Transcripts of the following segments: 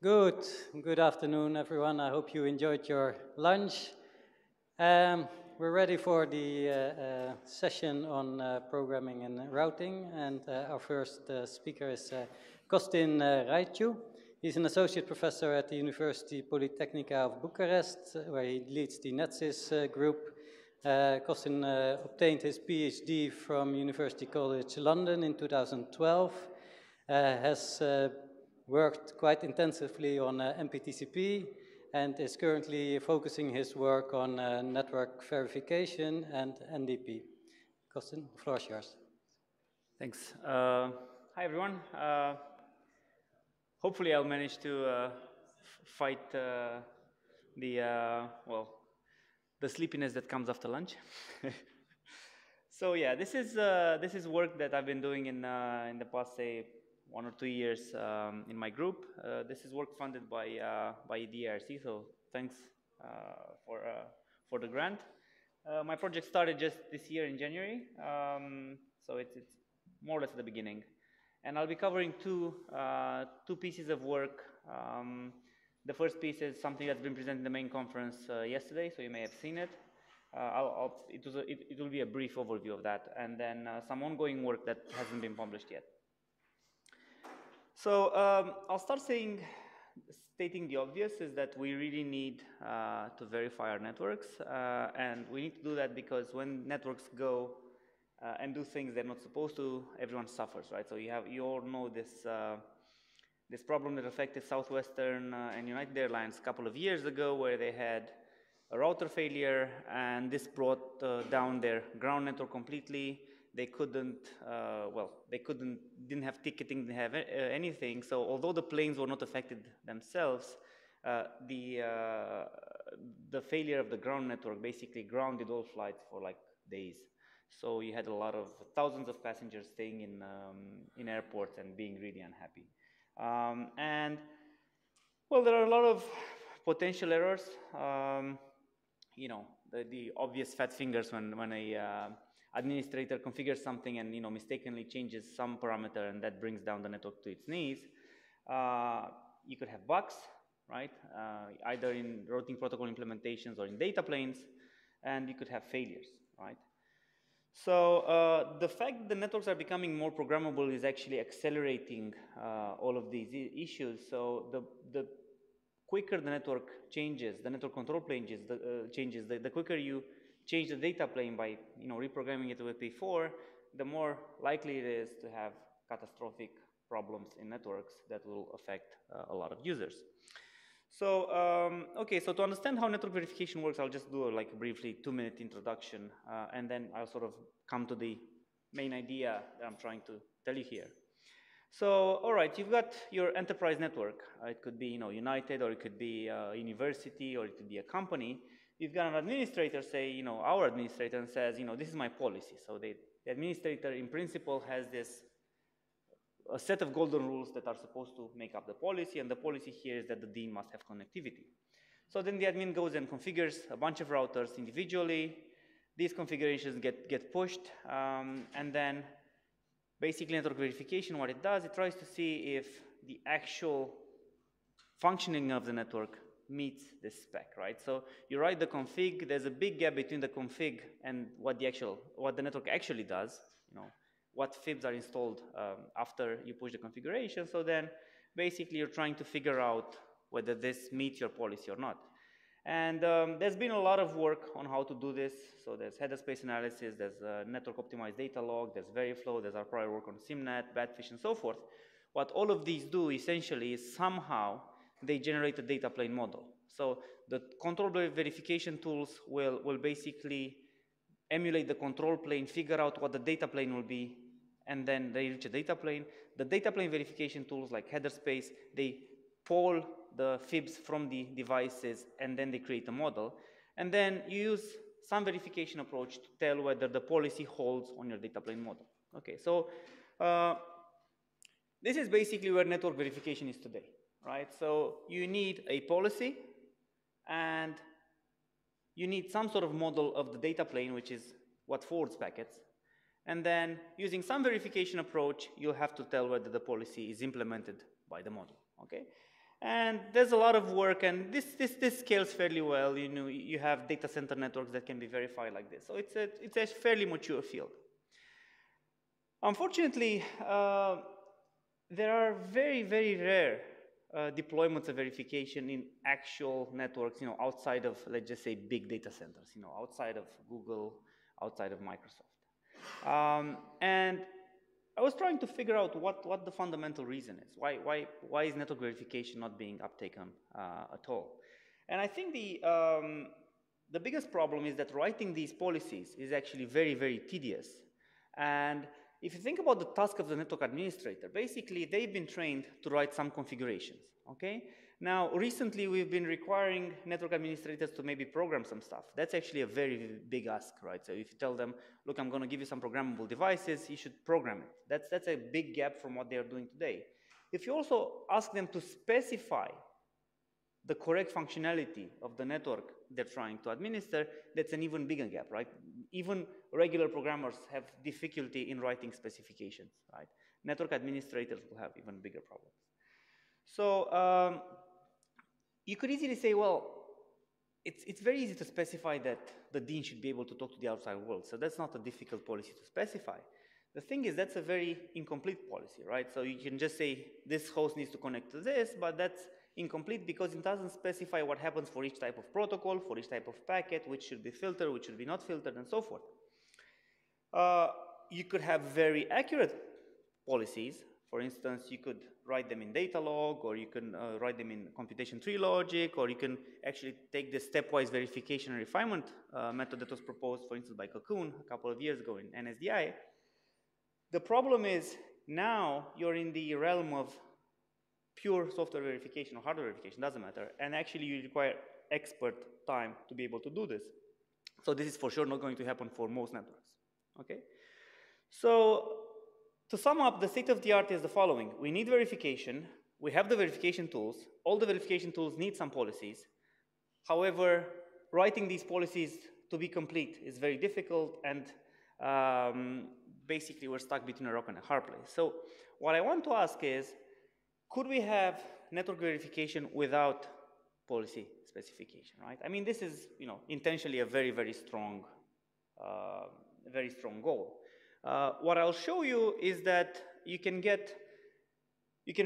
Good afternoon, everyone. I hope you enjoyed your lunch. We're ready for the session on programming and routing, and our first speaker is Costin Raiciu. He's an associate professor at the University Polytechnica of Bucharest, where he leads the NetSys group. Costin obtained his PhD from University College London in 2012, has worked quite intensively on MPTCP and is currently focusing his work on network verification and NDP. Costin, the floor is yours. Thanks. Hi, everyone. Hopefully I'll manage to fight the sleepiness that comes after lunch. So yeah, this is work that I've been doing in the past, say, 1 or 2 years in my group. This is work funded by the ERC, so thanks for the grant. My project started just this year in January, so it's more or less at the beginning. And I'll be covering two pieces of work. The first piece is something that's been presented in the main conference yesterday, so you may have seen it. It will be a brief overview of that, and then some ongoing work that hasn't been published yet. So I'll start stating the obvious is that we really need to verify our networks, and we need to do that because when networks go and do things they're not supposed to, everyone suffers, right? So you all know this problem that affected Southwestern and United Airlines a couple of years ago, where they had a router failure, and this brought down their ground network completely. They didn't have ticketing, didn't have anything. So although the planes were not affected themselves, the failure of the ground network basically grounded all flights for like days. So you had a lot of thousands of passengers staying in airports and being really unhappy. And well, there are a lot of potential errors. You know, the obvious fat fingers when a administrator configures something and mistakenly changes some parameter, and that brings down the network to its knees. You could have bugs, right? Either in routing protocol implementations or in data planes, and you could have failures, right? So the fact that the networks are becoming more programmable is actually accelerating all of these issues. So the quicker the network changes, the network control plane changes, the quicker you change the data plane by reprogramming it with P4, the more likely it is to have catastrophic problems in networks that will affect a lot of users. So okay, so to understand how network verification works, I'll just do like a briefly 2-minute introduction, and then I'll sort of come to the main idea that I'm trying to tell you here. So all right, you've got your enterprise network. It could be United, or it could be a university, or it could be a company. You've got an administrator, say, our administrator, and says, this is my policy. So the administrator, in principle, has a set of golden rules that are supposed to make up the policy, and the policy here is that the DIN must have connectivity. So then the admin goes and configures a bunch of routers individually. These configurations get pushed, and then basically network verification, what it does, it tries to see if the actual functioning of the network meets this spec, right? So you write the config, there's a big gap between the config and what the network actually does, what fibs are installed after you push the configuration. So then basically you're trying to figure out whether this meets your policy or not. And there's been a lot of work on how to do this. So there's header space analysis, there's network optimized data log, there's Veriflow, there's our prior work on SIMNet, Badfish, and so forth. What all of these do essentially is somehow they generate a data plane model. So the control verification tools will basically emulate the control plane, figure out what the data plane will be, and then they reach a data plane. The data plane verification tools like header space, they poll the fibs from the devices, and then they create a model. And then you use some verification approach to tell whether the policy holds on your data plane model. Okay, so this is basically where network verification is today, right? So you need a policy, and you need some sort of model of the data plane, which is what forwards packets. And then using some verification approach, you'll have to tell whether the policy is implemented by the model, okay? And there's a lot of work, and this scales fairly well. You know, you have data center networks that can be verified like this. So it's a fairly mature field. Unfortunately, there are very, very rare deployments of verification in actual networks, you know, outside of, let's just say, big data centers, you know, outside of Google, outside of Microsoft. And I was trying to figure out what the fundamental reason is. Why is network verification not being uptaken at all? And I think the biggest problem is that writing these policies is actually very, very tedious. And if you think about the task of the network administrator, basically they've been trained to write some configurations, okay? Now, recently we've been requiring network administrators to maybe program some stuff. That's actually a very big ask, right? So if you tell them, look, I'm gonna give you some programmable devices, you should program it. That's a big gap from what they're doing today. If you also ask them to specify the correct functionality of the network they're trying to administer, that's an even bigger gap, right? Even regular programmers have difficulty in writing specifications, right? Network administrators will have even bigger problems. So you could easily say, well, it's very easy to specify that the dean should be able to talk to the outside world, so that's not a difficult policy to specify. The thing is, that's a very incomplete policy, right? So you can just say, this host needs to connect to this, but that's incomplete because it doesn't specify what happens for each type of protocol, for each type of packet, which should be filtered, which should be not filtered, and so forth. You could have very accurate policies. For instance, you could write them in data log, or you can write them in computation tree logic, or you can actually take the stepwise verification and refinement method that was proposed, for instance, by Cocoon a couple of years ago in NSDI. The problem is now you're in the realm of pure software verification or hardware verification, doesn't matter, and actually you require expert time to be able to do this. So this is for sure not going to happen for most networks, okay? So to sum up, the state of the art is the following. We need verification, we have the verification tools, all the verification tools need some policies. However, writing these policies to be complete is very difficult, and basically we're stuck between a rock and a hard place. So what I want to ask is, could we have network verification without policy specification, right? I mean, this is, you know, intentionally a very, very strong goal. What I'll show you is that you can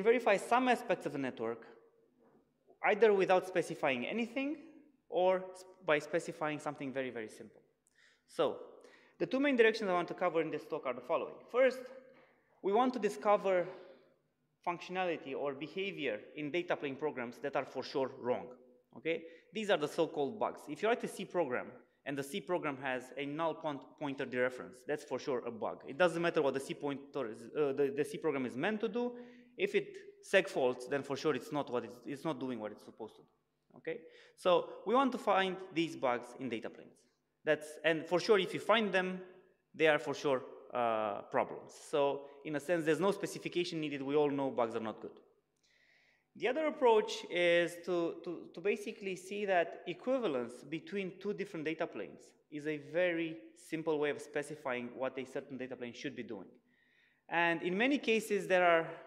verify some aspects of the network either without specifying anything or by specifying something very, very simple. So the two main directions I want to cover in this talk are the following. First, we want to discover functionality or behavior in data plane programs that are for sure wrong, okay? These are the so-called bugs. If you write a C program and the C program has a null pointer dereference, that's for sure a bug. It doesn't matter what the C pointer is, the C program is meant to do. If it segfaults, then for sure it's not doing what it's supposed to do, okay? So we want to find these bugs in data planes. And for sure, if you find them, they are for sure problems. So in a sense, there's no specification needed. We all know bugs are not good. The other approach is to basically see that equivalence between two different data planes is a very simple way of specifying what a certain data plane should be doing. And in many cases,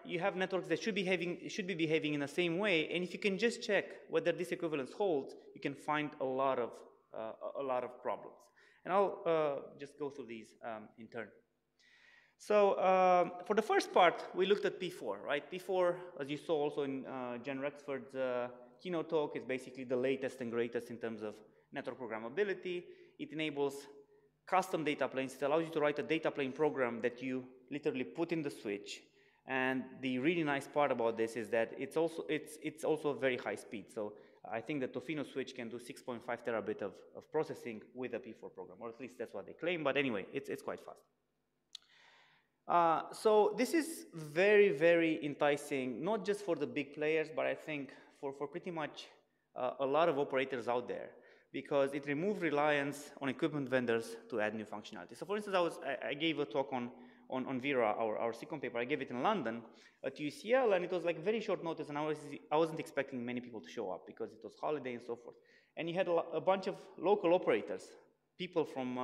you have networks that should be behaving in the same way. And if you can just check whether this equivalence holds, you can find a lot of problems. And I'll just go through these in turn. So for the first part, we looked at P4, right? P4, as you saw also in Jen Rexford's keynote talk, is basically the latest and greatest in terms of network programmability. It enables custom data planes. It allows you to write a data plane program that you literally put in the switch. And the really nice part about this is that it's also very high speed. So I think the Tofino switch can do 6.5 terabit of processing with a P4 program, or at least that's what they claim. But anyway, it's quite fast. So this is very, very enticing, not just for the big players, but I think for pretty much a lot of operators out there, because it removes reliance on equipment vendors to add new functionality. So for instance, I gave a talk on Vera, our SIGCOMM paper. I gave it in London at UCL, and it was like very short notice, and I wasn't expecting many people to show up because it was holiday and so forth. And you had a bunch of local operators, people from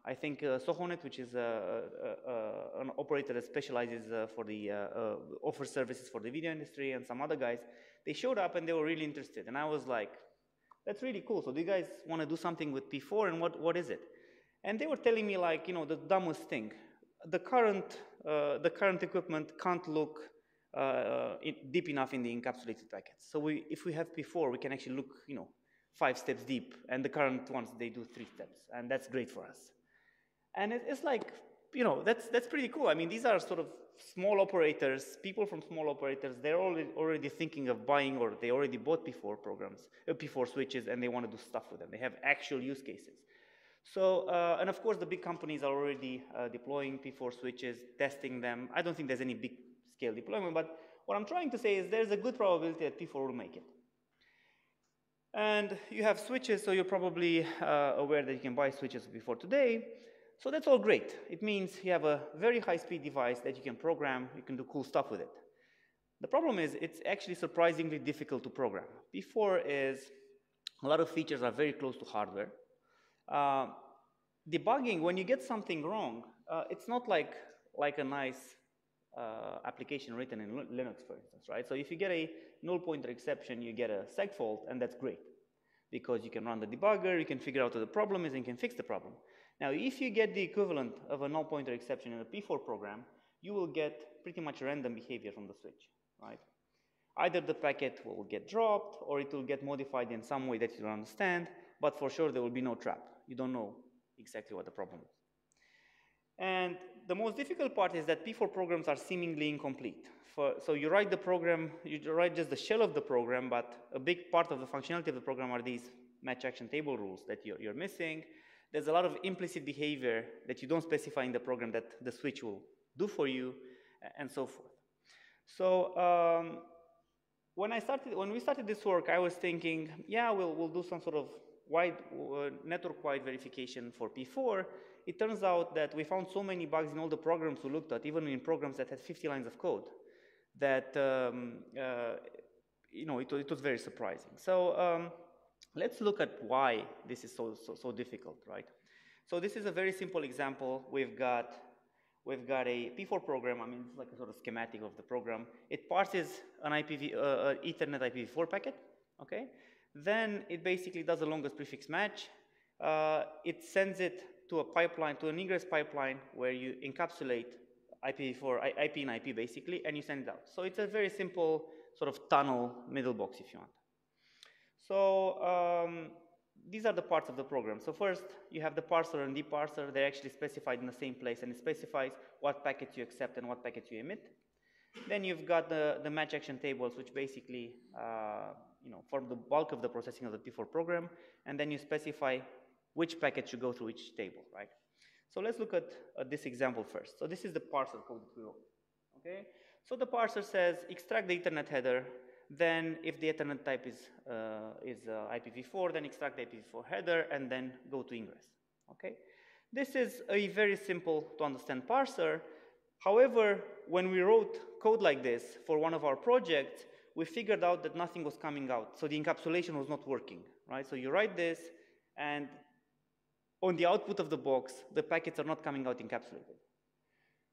I think Sohonet, which is an operator that specializes for the offers services for the video industry, and some other guys, they showed up and they were really interested. And I was like, that's really cool. So do you guys want to do something with P4, and what is it? And they were telling me, like, you know, the dumbest thing. The current equipment can't look deep enough in the encapsulated packets. So if we have P4, we can actually look, you know, 5 steps deep, and the current ones, they do 3 steps, and that's great for us. And it's like, you know, that's pretty cool. I mean, these are sort of small operators, people from small operators, they're already thinking of buying, or they already bought P4 programs, P4 switches, and they want to do stuff with them. They have actual use cases. So, and of course, the big companies are already deploying P4 switches, testing them. I don't think there's any big scale deployment, but what I'm trying to say is there's a good probability that P4 will make it. And you have switches, so you're probably aware that you can buy switches P4 today. So that's all great. It means you have a very high-speed device that you can program, you can do cool stuff with it. The problem is it's actually surprisingly difficult to program. P4 is, a lot of features are very close to hardware. Debugging, when you get something wrong, it's not like a nice application written in Linux, for instance, right? So if you get a null pointer exception, you get a seg fault, and that's great, because you can run the debugger, you can figure out what the problem is, and you can fix the problem. Now, if you get the equivalent of a null pointer exception in a P4 program, you will get pretty much random behavior from the switch, right? Either the packet will get dropped, or it will get modified in some way that you don't understand, but for sure there will be no trap. You don't know exactly what the problem is. And the most difficult part is that P4 programs are seemingly incomplete. So you write the program, you write just the shell of the program, but a big part of the functionality of the program are these match action table rules that you're missing. There's a lot of implicit behavior that you don't specify in the program that the switch will do for you, and so forth. So when we started this work, I was thinking, yeah, we'll do some sort of network-wide verification for P4. It turns out that we found so many bugs in all the programs we looked at, even in programs that had 50 lines of code, that you know, it was very surprising. So let's look at why this is so difficult, right? So this is a very simple example. We've got a P4 program. I mean, it's like a sort of schematic of the program. It parses an Ethernet IPv4 packet, okay? Then it basically does the longest prefix match. It sends it to a pipeline, to an ingress pipeline, where you encapsulate IPv4, IP and IP basically, and you send it out. So it's a very simple sort of tunnel middle box, if you want. So these are the parts of the program. So first, you have the parser and deparser. They're actually specified in the same place, and it specifies what packets you accept and what packets you emit. Then you've got the match action tables, which basically you know, form the bulk of the processing of the P4 program, and then you specify which packet should go through each table, right? So let's look at this example first. So this is the parser code that we wrote, okay? So the parser says, extract the Ethernet header, then if the Ethernet type is IPv4, then extract the IPv4 header, and then go to ingress, okay? This is a very simple to understand parser. However, when we wrote code like this for one of our projects, we figured out that nothing was coming out. So the encapsulation was not working, right? So you write this, and on the output of the box, the packets are not coming out encapsulated.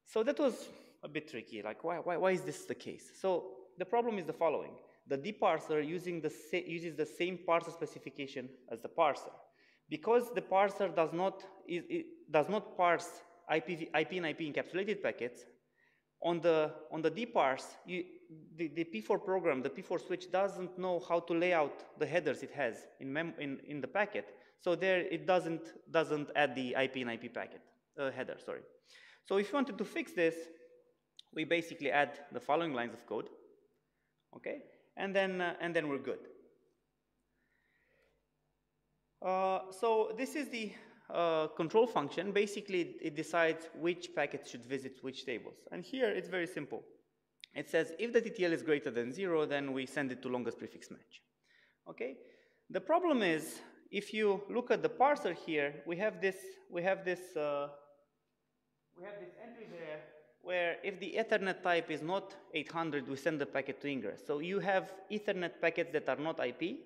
So that was a bit tricky. Like, why is this the case? So the problem is the following. The deparser uses the same parser specification as the parser. Because the parser does not parse IP and IP encapsulated packets, on the deparse, the P4 program, the P4 switch doesn't know how to lay out the headers it has in the packet. So there it doesn't add the IP and IP packet header, sorry. So if you wanted to fix this, we basically add the following lines of code, okay? And then we're good. So this is the control function. Basically, it decides which packets should visit which tables. And here it's very simple. It says if the TTL is greater than 0, then we send it to longest prefix match. Okay. The problem is, if you look at the parser here, we have this entry there where if the Ethernet type is not 800, we send the packet to ingress. So you have Ethernet packets that are not IP.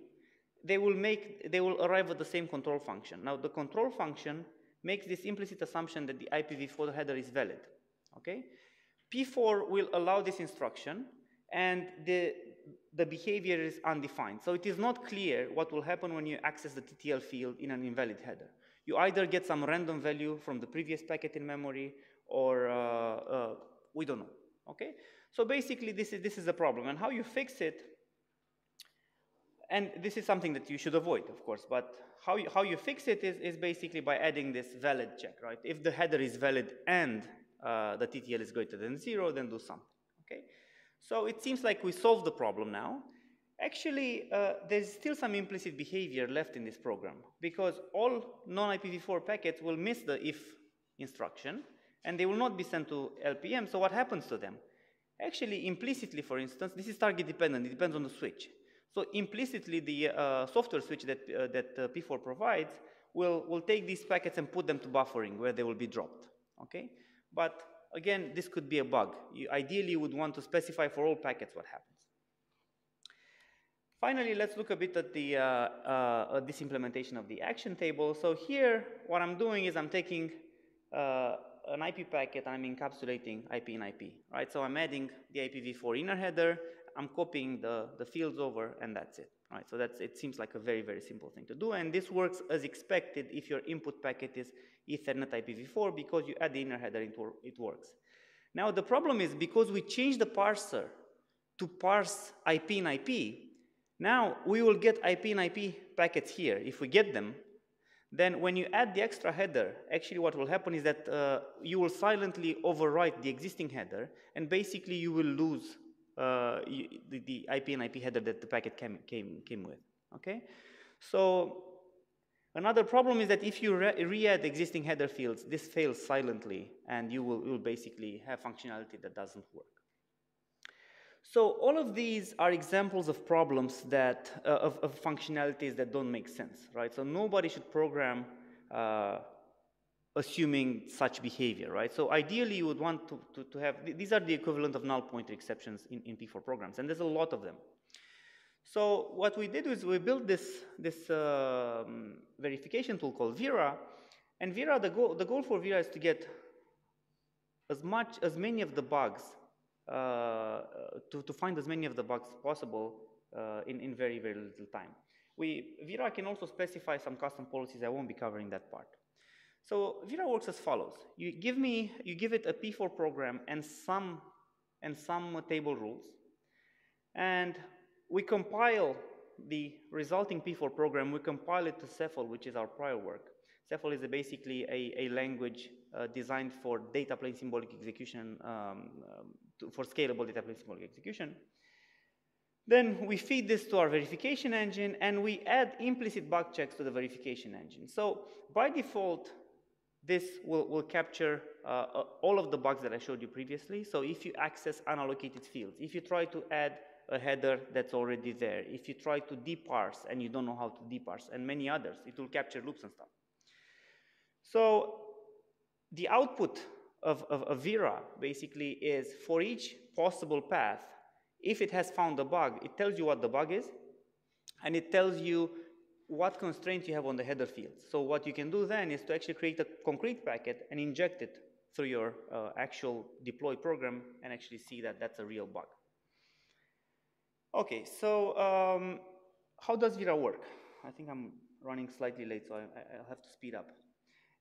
They will arrive at the same control function. Now the control function makes this implicit assumption that the IPv4 header is valid, okay? P4 will allow this instruction, and the behavior is undefined. So it is not clear what will happen when you access the TTL field in an invalid header. You either get some random value from the previous packet in memory, or we don't know, okay? So basically, this is a problem, and how you fix it, and this is something that you should avoid, of course, but how you fix it is basically by adding this valid check, right? If the header is valid and the TTL is greater than 0, then do something, okay? So it seems like we solved the problem now. Actually, there's still some implicit behavior left in this program, because all non-IPv4 packets will miss the if instruction, and they will not be sent to LPM, so what happens to them? Actually, implicitly, for instance, this is target dependent, it depends on the switch. So implicitly, the software switch that P4 provides will take these packets and put them to buffering, where they will be dropped, okay? But again, this could be a bug. You ideally would want to specify for all packets what happens. Finally, let's look a bit at this implementation of the action table. So here, what I'm doing is I'm taking an IP packet and I'm encapsulating IP in IP, right? So I'm adding the IPv4 inner header, I'm copying the fields over, and that's it, right? So it seems like a very, very simple thing to do, and this works as expected if your input packet is Ethernet IPv4, because you add the inner header, it works. Now the problem is, because we changed the parser to parse IP in IP, now we will get IP in IP packets here. If we get them, then when you add the extra header, actually what will happen is that you will silently overwrite the existing header, and basically you will lose the IP and IP header that the packet came with, okay? So another problem is that if you re-add existing header fields, this fails silently, and you will basically have functionality that doesn't work. So all of these are examples of problems that, of functionalities that don't make sense, right? So nobody should program assuming such behavior, right? So ideally you would want to have, these are the equivalent of null pointer exceptions in P4 programs, and there's a lot of them. So what we did was we built this verification tool called Vera, and Vera, the goal for Vera is to get as many of the bugs, to find as many of the bugs possible in very, very little time. Vera can also specify some custom policies. I won't be covering that part. So Vera works as follows. You give it a P4 program and some table rules, and we compile the resulting P4 program. We compile it to Cephal, which is our prior work. Cephal is basically a language designed for data plane symbolic execution, for scalable data plane symbolic execution. Then we feed this to our verification engine, and we add implicit bug checks to the verification engine. So by default, this will capture all of the bugs that I showed you previously. So if you access unallocated fields, if you try to add a header that's already there, if you try to deparse and you don't know how to deparse, and many others, it will capture loops and stuff. So the output of Vera basically is, for each possible path, if it has found a bug, it tells you what the bug is, and it tells you what constraints you have on the header fields. So what you can do then is to actually create a concrete packet and inject it through your actual deploy program and actually see that that's a real bug. Okay, so how does Vera work? I think I'm running slightly late, so I'll have to speed up.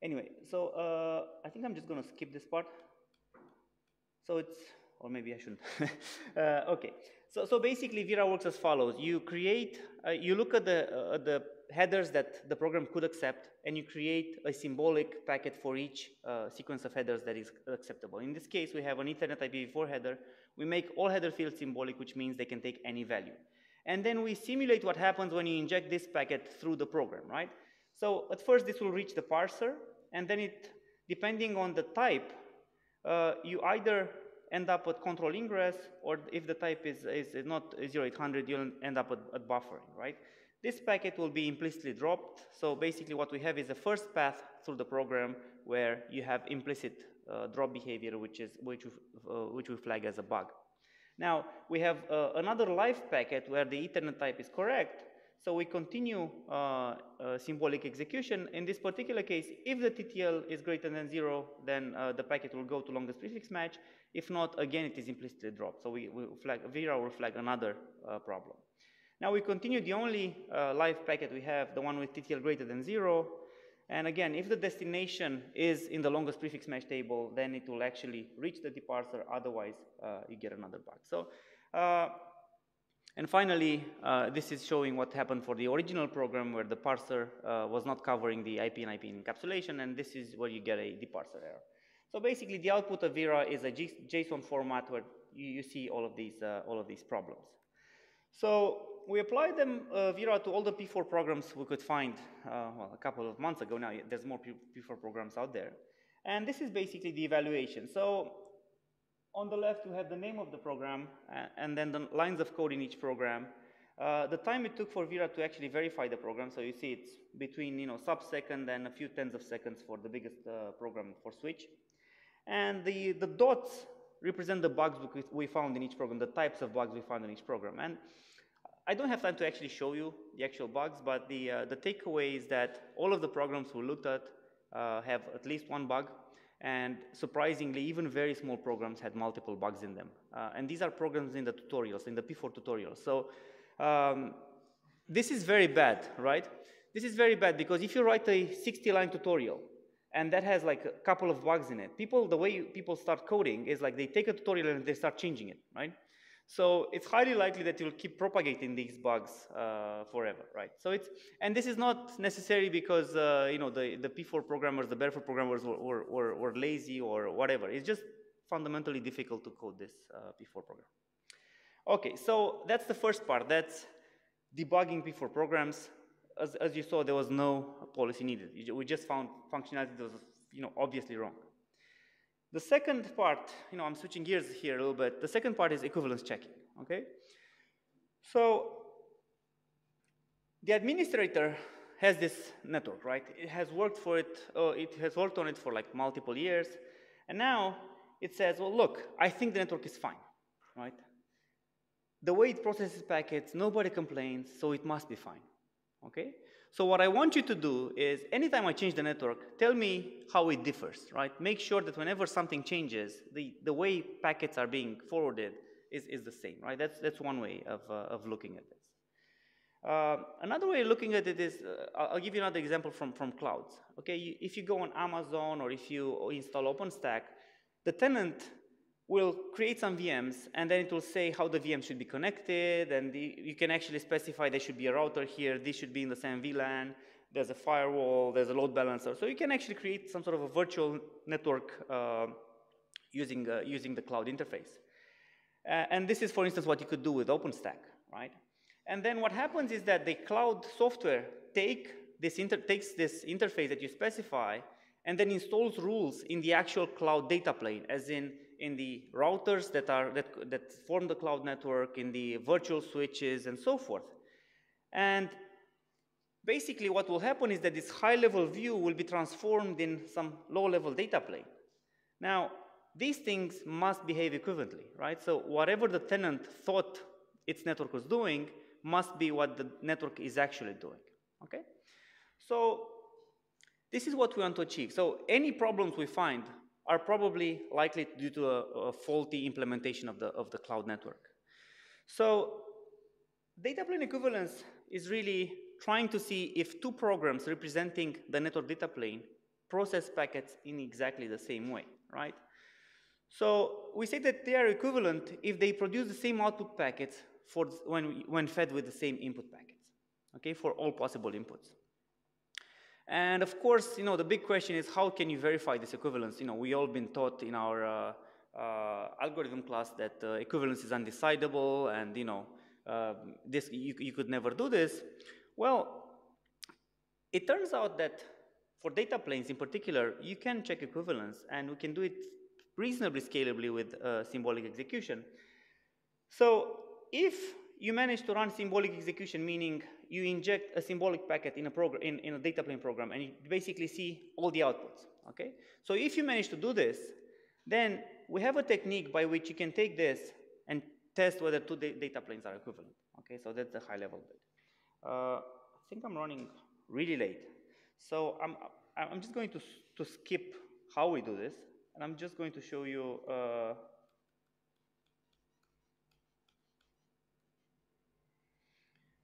Anyway, so I think I'm just going to skip this part. So it's, or maybe I shouldn't. Okay, so basically Vera works as follows. You create, you look at the headers that the program could accept, and you create a symbolic packet for each sequence of headers that is acceptable. In this case, we have an Ethernet IPv4 header. We make all header fields symbolic, which means they can take any value. And then we simulate what happens when you inject this packet through the program, right? So at first, this will reach the parser, and then it, depending on the type, you either end up at control ingress, or if the type is not 0800, you'll end up at buffering, right? This packet will be implicitly dropped. So basically what we have is the first path through the program where you have implicit drop behavior, which we flag as a bug. Now, we have another live packet where the Ethernet type is correct. So we continue symbolic execution. In this particular case, if the TTL is greater than 0, then the packet will go to longest prefix match. If not, again, it is implicitly dropped. So Wehrle will flag another problem. Now we continue the only live packet we have, the one with TTL greater than 0. And again, if the destination is in the longest prefix match table, then it will actually reach the deparser. Otherwise, you get another bug. So, and finally, this is showing what happened for the original program where the parser was not covering the IP and IP encapsulation, and this is where you get a deparser error. So basically, the output of Wehrle is a JSON format where you see all of these problems. So we applied them Wehrle to all the P4 programs we could find well, a couple of months ago. Now there's more P4 programs out there, and this is basically the evaluation. So on the left, we have the name of the program, and then the lines of code in each program. The time it took for Wehrle to actually verify the program, so you see it's between sub-second and a few tens of seconds for the biggest program for switch. And the dots represent the bugs we found in each program, the types of bugs we found in each program. And I don't have time to actually show you the actual bugs, but the takeaway is that all of the programs we looked at have at least one bug. And surprisingly, even very small programs had multiple bugs in them. And these are programs in the tutorials, in the P4 tutorials. So this is very bad, right? This is very bad because if you write a 60-line tutorial and that has like a couple of bugs in it, the way people start coding is like they take a tutorial and they start changing it, right? So it's highly likely that you'll keep propagating these bugs forever, right? So and this is not necessarily because the P4 programmers, the barefoot programmers were lazy or whatever. It's just fundamentally difficult to code this P4 program. Okay, so that's the first part. That's debugging P4 programs. As you saw, there was no policy needed. We just found functionality that was obviously wrong. The second part, I'm switching gears here a little bit. The second part is equivalence checking, okay? So the administrator has this network, right? It has worked for it, it has worked on it for like multiple years. And now it says, well, look, I think the network is fine, right? The way it processes packets, nobody complains, so it must be fine, okay? So what I want you to do is, anytime I change the network, tell me how it differs, right? Make sure that whenever something changes, the way packets are being forwarded is the same, right? That's one way of looking at this. Another way of looking at it is, I'll give you another example from clouds, okay? If you go on Amazon or if you install OpenStack, the tenant will create some VMs, and then it will say how the VM should be connected, and you can actually specify there should be a router here, this should be in the same VLAN, there's a firewall, there's a load balancer. So you can actually create some sort of a virtual network using the cloud interface. And this is, for instance, what you could do with OpenStack, right? And then what happens is that the cloud software takes this interface that you specify and then installs rules in the actual cloud data plane, as in the routers that form the cloud network, in the virtual switches, and so forth. And basically what will happen is that this high-level view will be transformed in some low-level data plane. Now, these things must behave equivalently, right? So whatever the tenant thought its network was doing must be what the network is actually doing, okay? So this is what we want to achieve. So any problems we find are probably likely due to a faulty implementation of the cloud network. So data plane equivalence is really trying to see if two programs representing the network data plane process packets in exactly the same way, right? So we say that they are equivalent if they produce the same output packets when fed with the same input packets, okay, for all possible inputs. And of course, the big question is, how can you verify this equivalence? We all been taught in our algorithm class that equivalence is undecidable, and you could never do this. Well, it turns out that for data planes in particular, you can check equivalence, and we can do it reasonably scalably with symbolic execution. So if you manage to run symbolic execution, meaning you inject a symbolic packet in a data plane program, and you basically see all the outputs, okay? So if you manage to do this, then we have a technique by which you can take this and test whether two data planes are equivalent, okay? So that's the high level bit. I think I'm running really late. So I'm just going to skip how we do this, and I'm just going to show you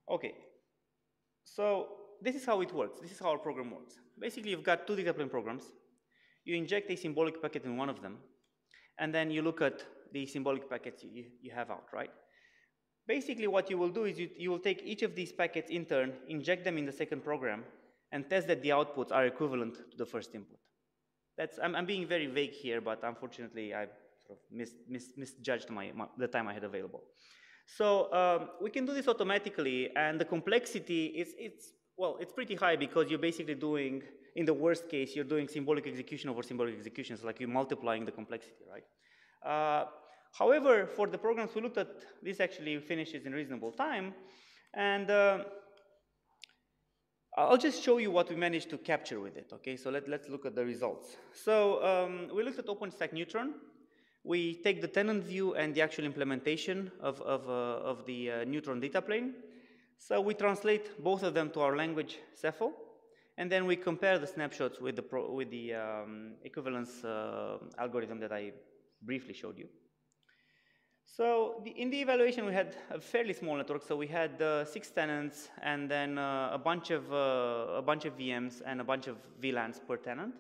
okay. So this is how it works. This is how our program works. Basically, you've got two data plane programs. You inject a symbolic packet in one of them, and then you look at the symbolic packets you have out, right? Basically, what you will do is you will take each of these packets in turn, inject them in the second program, and test that the outputs are equivalent to the first input. I'm being very vague here, but unfortunately, I sort of misjudged the time I had available. So we can do this automatically, and the complexity it's pretty high because you're basically doing, in the worst case, you're doing symbolic execution over symbolic executions, like you're multiplying the complexity, right? However, for the programs we looked at, this actually finishes in reasonable time, and I'll just show you what we managed to capture with it, okay? So let's look at the results. So we looked at OpenStack Neutron. We take the tenant view and the actual implementation of the Neutron data plane. So we translate both of them to our language, Cepho, and then we compare the snapshots with the equivalence algorithm that I briefly showed you. So in the evaluation, we had a fairly small network. So we had 6 tenants, and then a bunch of VMs and a bunch of VLANs per tenant.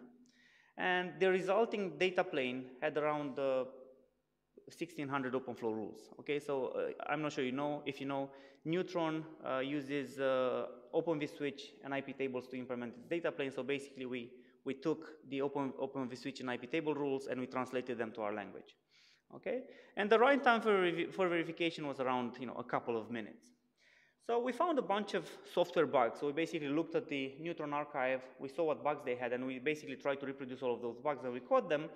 And the resulting data plane had around 1,600 OpenFlow rules. Okay, so I'm not sure if you know, Neutron uses Open vSwitch and IP tables to implement its data plane. So basically, we took the Open vSwitch and IP table rules and we translated them to our language. Okay, and the write time for verification was around a couple of minutes. So we found a bunch of software bugs. So we basically looked at the Neutron archive, we saw what bugs they had, and we basically tried to reproduce all of those bugs, and we caught them.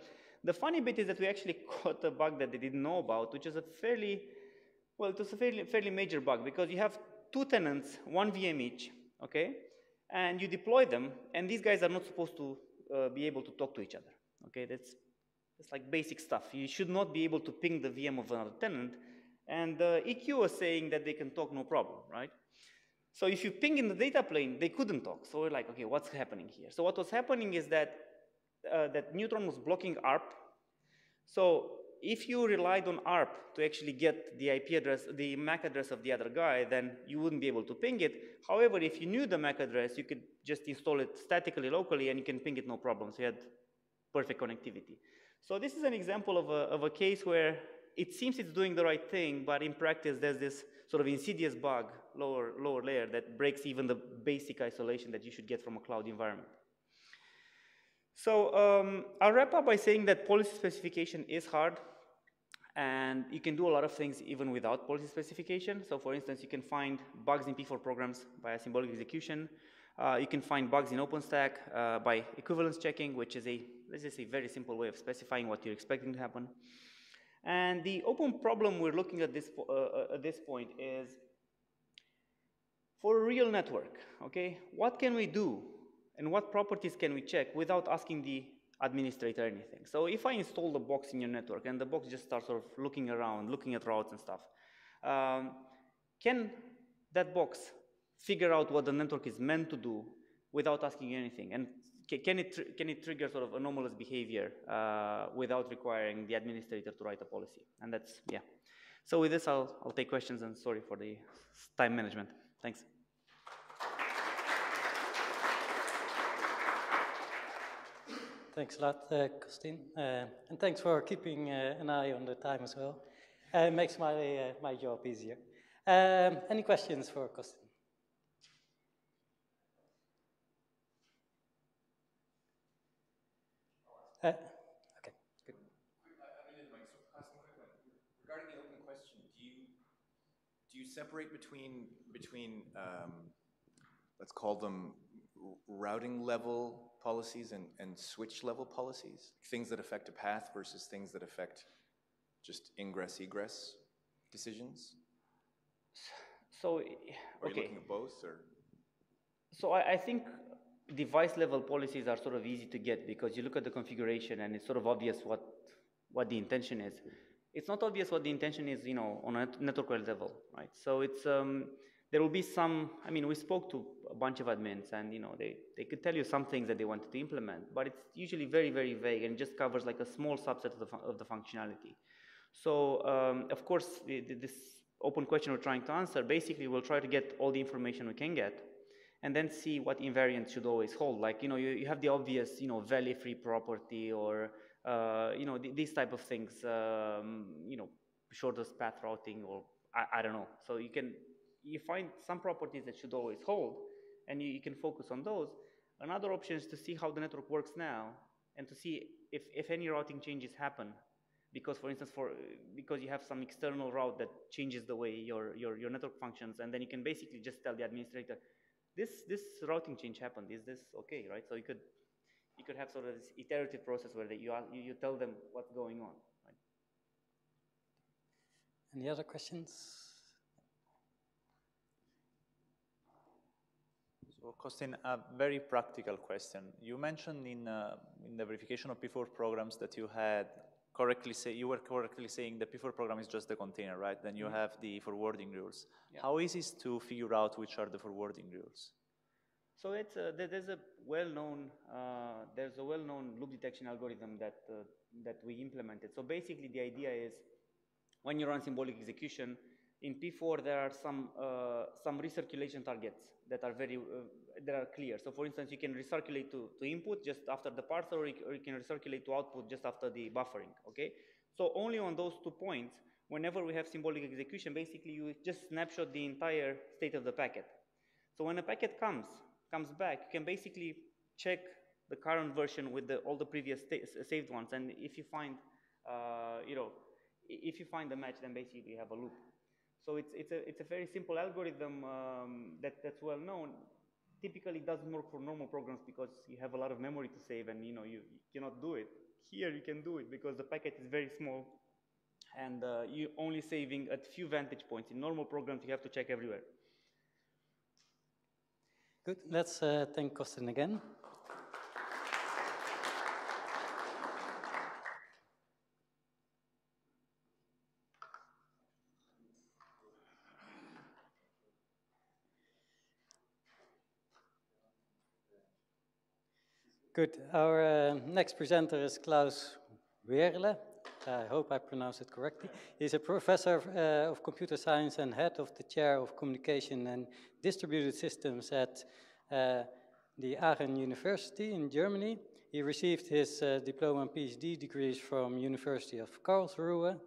The funny bit is that we actually caught a bug that they didn't know about, which is a fairly major bug, because you have 2 tenants, 1 VM each, okay? And you deploy them, and these guys are not supposed to be able to talk to each other, okay? That's like basic stuff. You should not be able to ping the VM of another tenant, and EQ was saying that they can talk no problem, right? So if you ping in the data plane, they couldn't talk. So we're like, okay, what's happening here? So what was happening is that that Neutron was blocking ARP. So if you relied on ARP to actually get the IP address, the MAC address of the other guy, then you wouldn't be able to ping it. However, if you knew the MAC address, you could just install it statically locally, and you can ping it no problem. So you had perfect connectivity. So this is an example of a case where it seems it's doing the right thing, but in practice, there's this sort of insidious bug, lower layer, that breaks even the basic isolation that you should get from a cloud environment. So I'll wrap up by saying that policy specification is hard, and you can do a lot of things even without policy specification. So for instance, you can find bugs in P4 programs by symbolic execution. You can find bugs in OpenStack by equivalence checking, which is let's just say, very simple way of specifying what you're expecting to happen. And the open problem we're looking at this point is, for a real network, okay, what can we do and what properties can we check without asking the administrator anything? So if I install the box in your network and the box just starts sort of looking around, looking at routes and stuff, can that box figure out what the network is meant to do without asking you anything? And can it trigger sort of anomalous behavior without requiring the administrator to write a policy? And that's, yeah. So with this, I'll take questions, and sorry for the time management. Thanks. Thanks a lot, Costin. And thanks for keeping an eye on the time as well. It makes my job easier. Any questions for Costin? Okay, good. Regarding the open question, do you separate between let's call them routing level policies and switch level policies? Things that affect a path versus things that affect just ingress egress decisions? So, Are you looking at both, or? So I think device level policies are sort of easy to get because you look at the configuration and it's sort of obvious what the intention is. It's not obvious what the intention is, on a network level, right? So it's there will be some, I mean, we spoke to a bunch of admins, and they could tell you some things that they wanted to implement, but it's usually very, very vague and just covers like a small subset of the functionality. So of course, this open question we're trying to answer, basically we'll try to get all the information we can get, and then see what invariants should always hold. Like, you have the obvious, Wehrle-free property, or these type of things, shortest path routing, or I don't know. So you find some properties that should always hold, and you can focus on those. Another option is to see how the network works now, and to see if any routing changes happen. Because, for instance, because you have some external route that changes the way your network functions, and then you can basically just tell the administrator, this routing change happened. Is this okay, right? So you could have sort of this iterative process where you tell them what's going on. Right? Any other questions? So, Costin, a very practical question. You mentioned in the verification of P4 programs that you had you were correctly saying the P4 program is just the container, right? Then you have the forwarding rules. Yeah. How easy is to figure out which are the forwarding rules? So there's a well-known loop detection algorithm that we implemented. So basically, the idea is when you run symbolic execution in P4, there are some recirculation targets that are clear. So for instance, you can recirculate to input just after the parser, or you can recirculate to output just after the buffering. Okay. So only on those 2 points, whenever we have symbolic execution, basically you just snapshot the entire state of the packet. So when a packet comes back, you can basically check the current version with all the previous saved ones, and if you find if you find a match, then basically you have a loop. So it's a very simple algorithm that's well known. Typically it doesn't work for normal programs because you have a lot of memory to save, and you cannot do it. Here you can do it because the packet is very small, and you're only saving at few vantage points. In normal programs, you have to check everywhere. Good. Let's thank Costin again. Good. Our next presenter is Klaus Wehrle. I hope I pronounced it correctly. He's a professor of computer science and head of the chair of communication and distributed systems at the Aachen University in Germany. He received his diploma and PhD degrees from University of Karlsruhe.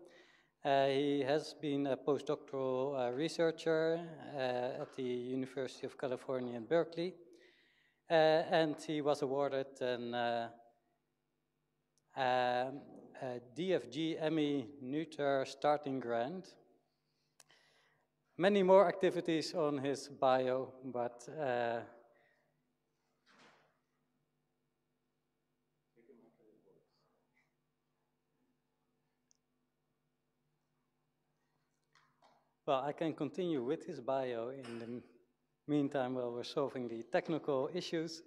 He has been a postdoctoral researcher at the University of California in Berkeley. And he was awarded a DFG ME Neuter starting grant. Many more activities on his bio, but well, I can continue with his bio in the meantime while we're solving the technical issues.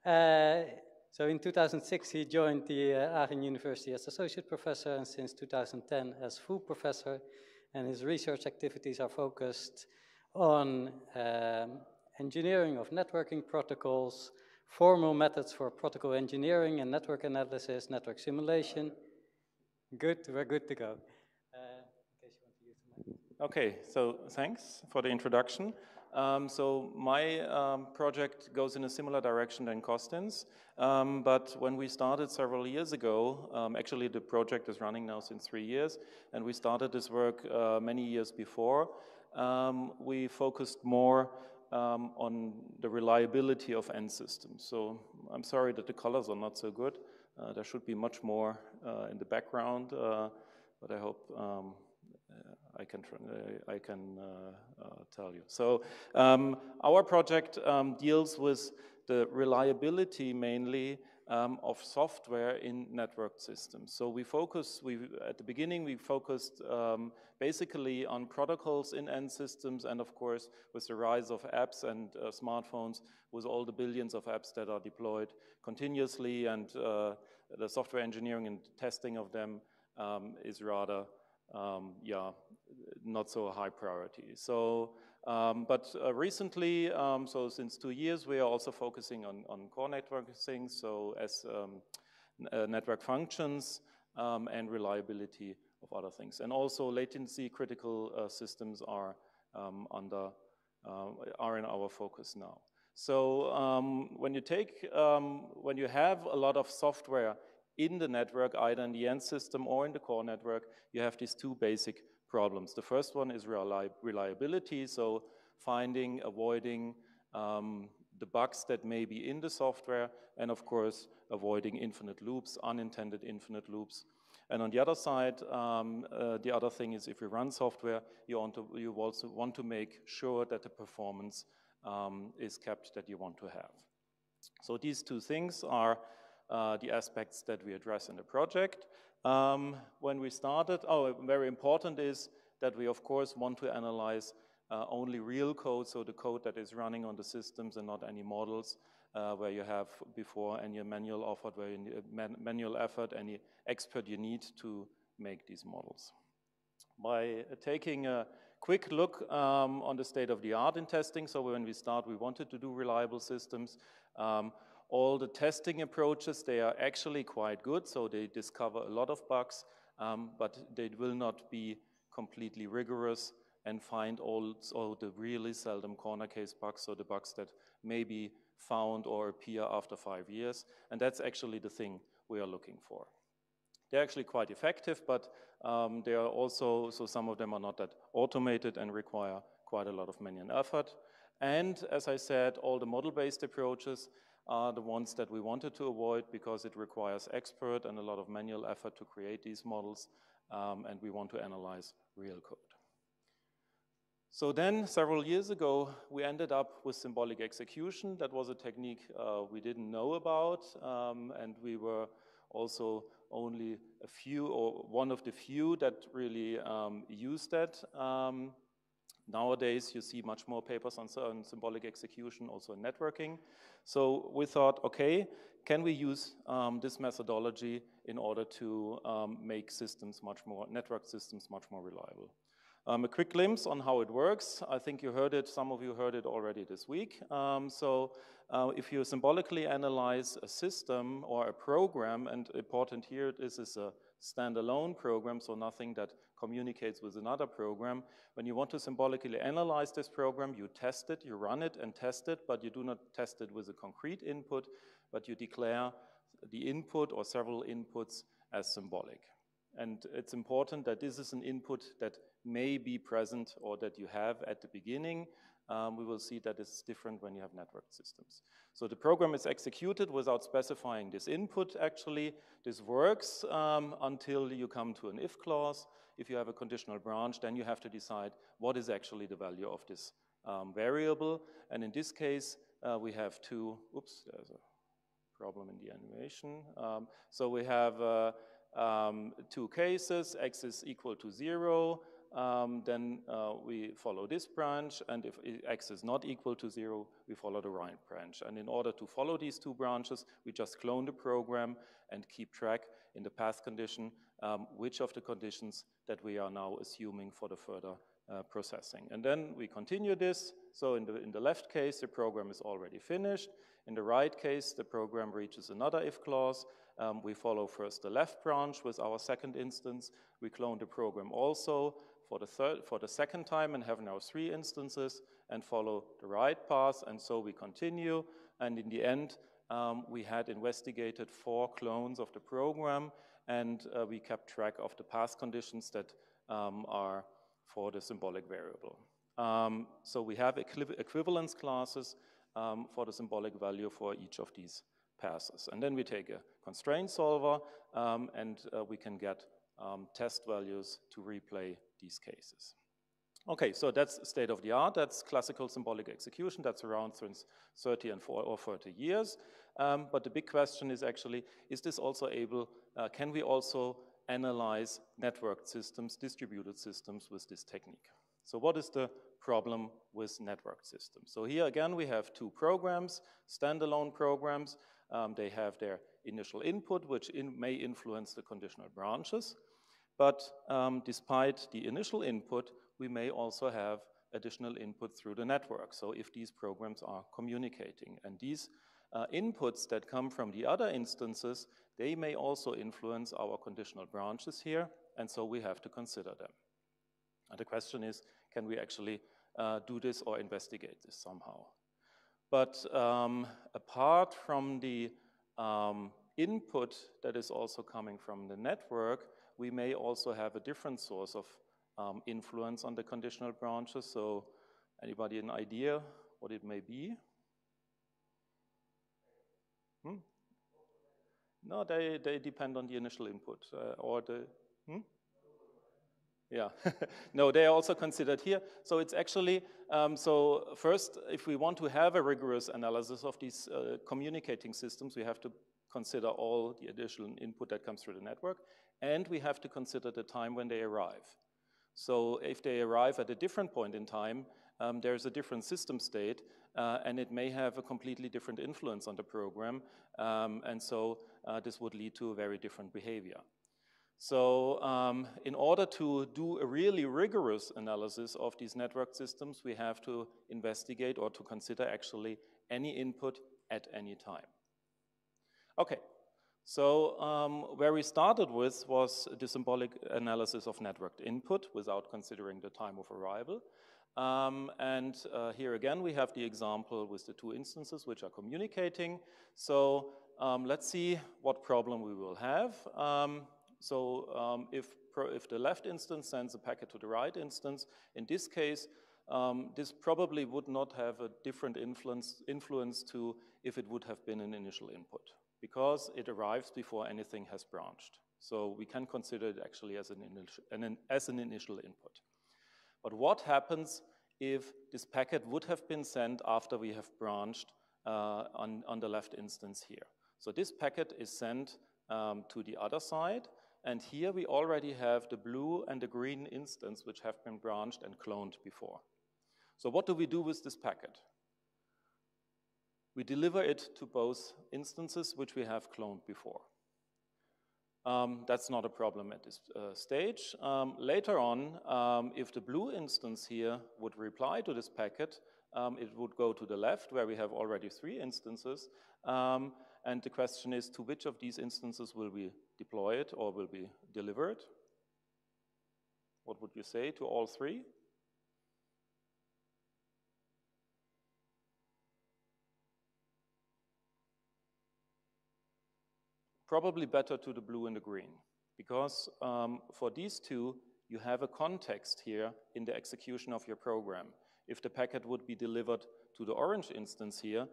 So in 2006, he joined the Aachen University as associate professor, and since 2010 as full professor. And his research activities are focused on engineering of networking protocols, formal methods for protocol engineering and network analysis, network simulation. Good, we're good to go. In case you want to use the mic. Okay, so thanks for the introduction. So my project goes in a similar direction than Costin's, but when we started several years ago, actually the project is running now since 3 years, and we started this work many years before, we focused more on the reliability of end systems. So I'm sorry that the colors are not so good. There should be much more in the background, but I hope I can tell you. So our project deals with the reliability mainly of software in network systems. So at the beginning we focused basically on protocols in end systems, and of course with the rise of apps and smartphones, with all the billions of apps that are deployed continuously, and the software engineering and testing of them is rather not so high priority. So Recently, so since 2 years, we are also focusing on core network things, so as network functions and reliability of other things. And also latency critical systems are in our focus now. So when you have a lot of software in the network, either in the end system or in the core network, you have these two basic problems. The first one is reliability, so finding, avoiding the bugs that may be in the software, and of course, avoiding infinite loops, unintended infinite loops. And on the other side, the other thing is if you run software, you also want to make sure that the performance is kept that you want to have. So these two things are the aspects that we address in the project. When we started, very important is that we of course want to analyze only real code, so the code that is running on the systems and not any models where you have before any manual effort, where you need manual effort, any expert you need to make these models. By taking a quick look on the state of the art in testing, so when we start, we wanted to do reliable systems. All the testing approaches, they are actually quite good, so they discover a lot of bugs, but they will not be completely rigorous and find all the really seldom corner case bugs, so the bugs that may be found or appear after 5 years, and that's actually the thing we are looking for. They're actually quite effective, but they are also, so some of them are not that automated and require quite a lot of manual effort. And as I said, all the model-based approaches are the ones that we wanted to avoid because it requires expert and a lot of manual effort to create these models, and we want to analyze real code. So then, several years ago, we ended up with symbolic execution. That was a technique we didn't know about, and we were also only a few, or one of the few that really used that. Nowadays, you see much more papers on symbolic execution, also in networking. So we thought, okay, can we use this methodology in order to make systems network systems much more reliable? A quick glimpse on how it works. I think you heard it, some of you heard it already this week. If you symbolically analyze a system or a program, and important here, this is a standalone program, so nothing that communicates with another program. When you want to symbolically analyze this program, you test it, you run it and test it, but you do not test it with a concrete input, but you declare the input or several inputs as symbolic. And it's important that this is an input that may be present or that you have at the beginning. We will see that it's different when you have networked systems. So the program is executed without specifying this input, actually. This works until you come to an if clause. If you have a conditional branch, then you have to decide what is actually the value of this variable. And in this case, we have two, oops, there's a problem in the animation. So we have two cases, x is equal to 0, then we follow this branch, and if x is not equal to 0, we follow the right branch. And in order to follow these two branches, we just clone the program and keep track in the path condition which of the conditions that we are now assuming for the further processing. And then we continue this. So in the left case, the program is already finished. In the right case, the program reaches another if clause. We follow first the left branch with our second instance. We clone the program also for the second time and have now 3 instances and follow the right path, and so we continue. And in the end, we had investigated 4 clones of the program, and we kept track of the path conditions that are for the symbolic variable. So we have equivalence classes for the symbolic value for each of these passes. And then we take a constraint solver and we can get test values to replay these cases. Okay, so that's state of the art. That's classical symbolic execution. That's around since 30 or 40 years. But the big question is actually, is this also able, can we also analyze networked systems, distributed systems with this technique? So what is the problem with networked systems? So here again, we have 2 programs, standalone programs. They have their initial input, which may influence the conditional branches. But despite the initial input, we may also have additional input through the network. So if these programs are communicating, and these inputs that come from the other instances, they may also influence our conditional branches here, and so we have to consider them. And the question is, can we actually do this or investigate this somehow? But apart from the input that is also coming from the network, we may also have a different source of influence on the conditional branches. So anybody an idea what it may be? No, they depend on the initial input or the, Yeah, no, they are also considered here. So it's actually, so first, if we want to have a rigorous analysis of these communicating systems, we have to consider all the additional input that comes through the network, and we have to consider the time when they arrive. So if they arrive at a different point in time, there's a different system state, and it may have a completely different influence on the program, and so this would lead to a very different behavior. So in order to do a really rigorous analysis of these network systems, we have to investigate or to consider actually any input at any time. Okay, so where we started with was the symbolic analysis of networked input without considering the time of arrival. Here again, we have the example with the two instances which are communicating. So let's see what problem we will have. If the left instance sends a packet to the right instance, in this case, this probably would not have a different influence to if it would have been an initial input, because it arrives before anything has branched. So we can consider it actually as an initial input. But what happens if this packet would have been sent after we have branched on the left instance here? So this packet is sent to the other side, and here we already have the blue and the green instance which have been branched and cloned before. So what do we do with this packet? We deliver it to both instances which we have cloned before. That's not a problem at this stage. Later on, if the blue instance here would reply to this packet, it would go to the left where we have already 3 instances. And the question is, to which of these instances will we deploy it or will we deliver it? What would you say to all 3? Probably better to the blue and the green, because for these two, you have a context here in the execution of your program. If the packet would be delivered to the orange instance here,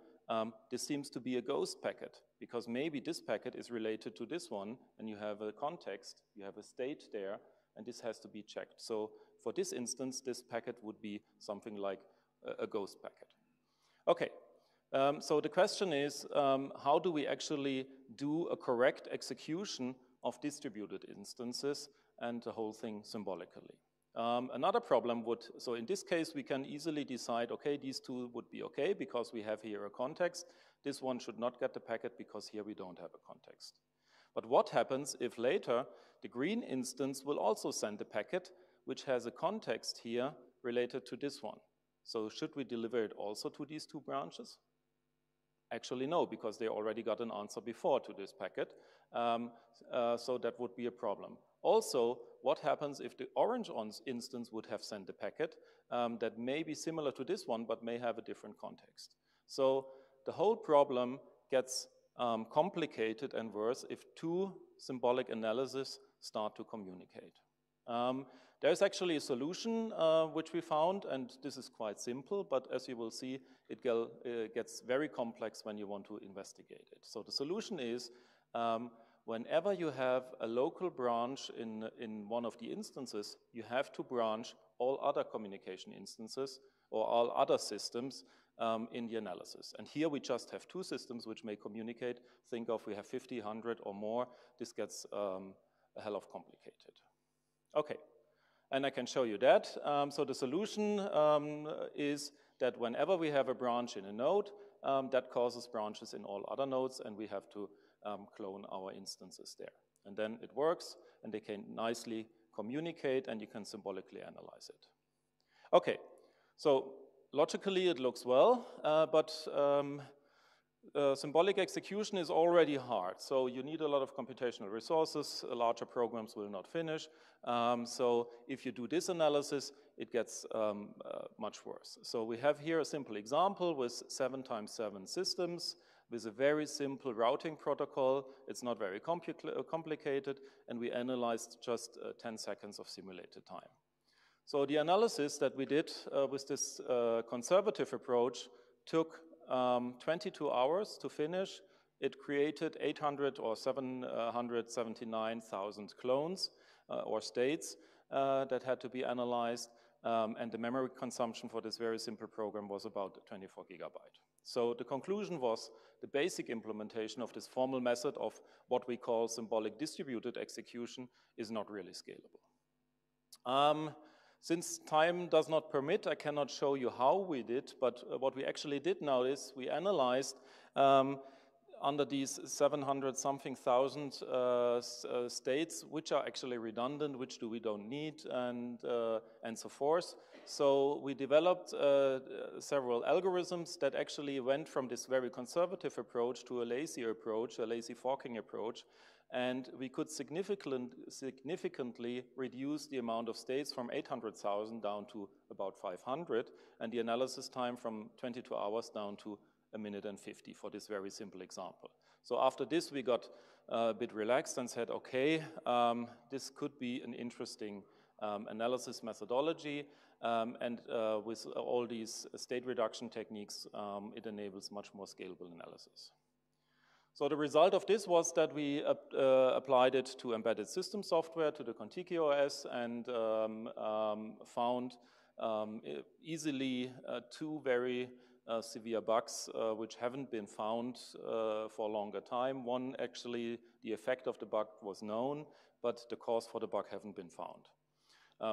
this seems to be a ghost packet, because maybe this packet is related to this one, and you have a context, you have a state there, and this has to be checked. So for this instance, this packet would be something like a ghost packet. Okay. So the question is, how do we actually do a correct execution of distributed instances and the whole thing symbolically? Another problem would, so in this case, we can easily decide, okay, these two would be okay because we have here a context. This one should not get the packet because here we don't have a context. But what happens if later the green instance will also send a packet which has a context here related to this one? So should we deliver it also to these 2 branches? Actually, no, because they already got an answer before to this packet, so that would be a problem. Also, what happens if the orange instance would have sent a packet that may be similar to this one, but may have a different context? So the whole problem gets complicated and worse if 2 symbolic analyses start to communicate. There's actually a solution which we found, and this is quite simple, but as you will see, it gets very complex when you want to investigate it. So the solution is, whenever you have a local branch in one of the instances, you have to branch all other communication instances or all other systems in the analysis. And here we just have 2 systems which may communicate. Think of we have 50, 100 or more. This gets a hell of complicated. Okay. And I can show you that. So the solution is that whenever we have a branch in a node, that causes branches in all other nodes, and we have to clone our instances there. And then it works, and they can nicely communicate, and you can symbolically analyze it. Okay, So logically it looks well, but symbolic execution is already hard. So you need a lot of computational resources. Larger programs will not finish. So if you do this analysis, it gets much worse. So we have here a simple example with 7x7 systems with a very simple routing protocol. It's not very complicated, and we analyzed just 10 seconds of simulated time. So the analysis that we did with this conservative approach took 22 hours to finish. It created 800 or 779,000 clones or states that had to be analyzed, and the memory consumption for this very simple program was about 24 gigabyte. So the conclusion was the basic implementation of this formal method of what we call symbolic distributed execution is not really scalable. Since time does not permit, I cannot show you how we did, but what we actually did now is we analyzed under these 700-something thousand states, which are actually redundant, which we don't need, and so forth. So we developed several algorithms that actually went from this very conservative approach to a lazy approach, a lazy forking approach, and we could significantly reduce the amount of states from 800,000 down to about 500, and the analysis time from 22 hours down to 1 minute and 50 for this very simple example. So after this, we got a bit relaxed and said, okay, this could be an interesting analysis methodology, and with all these state reduction techniques, it enables much more scalable analysis. So the result of this was that we applied it to embedded system software, to the Contiki OS, and found easily two very severe bugs which haven't been found for a longer time. One, actually, the effect of the bug was known, but the cause for the bug haven't been found.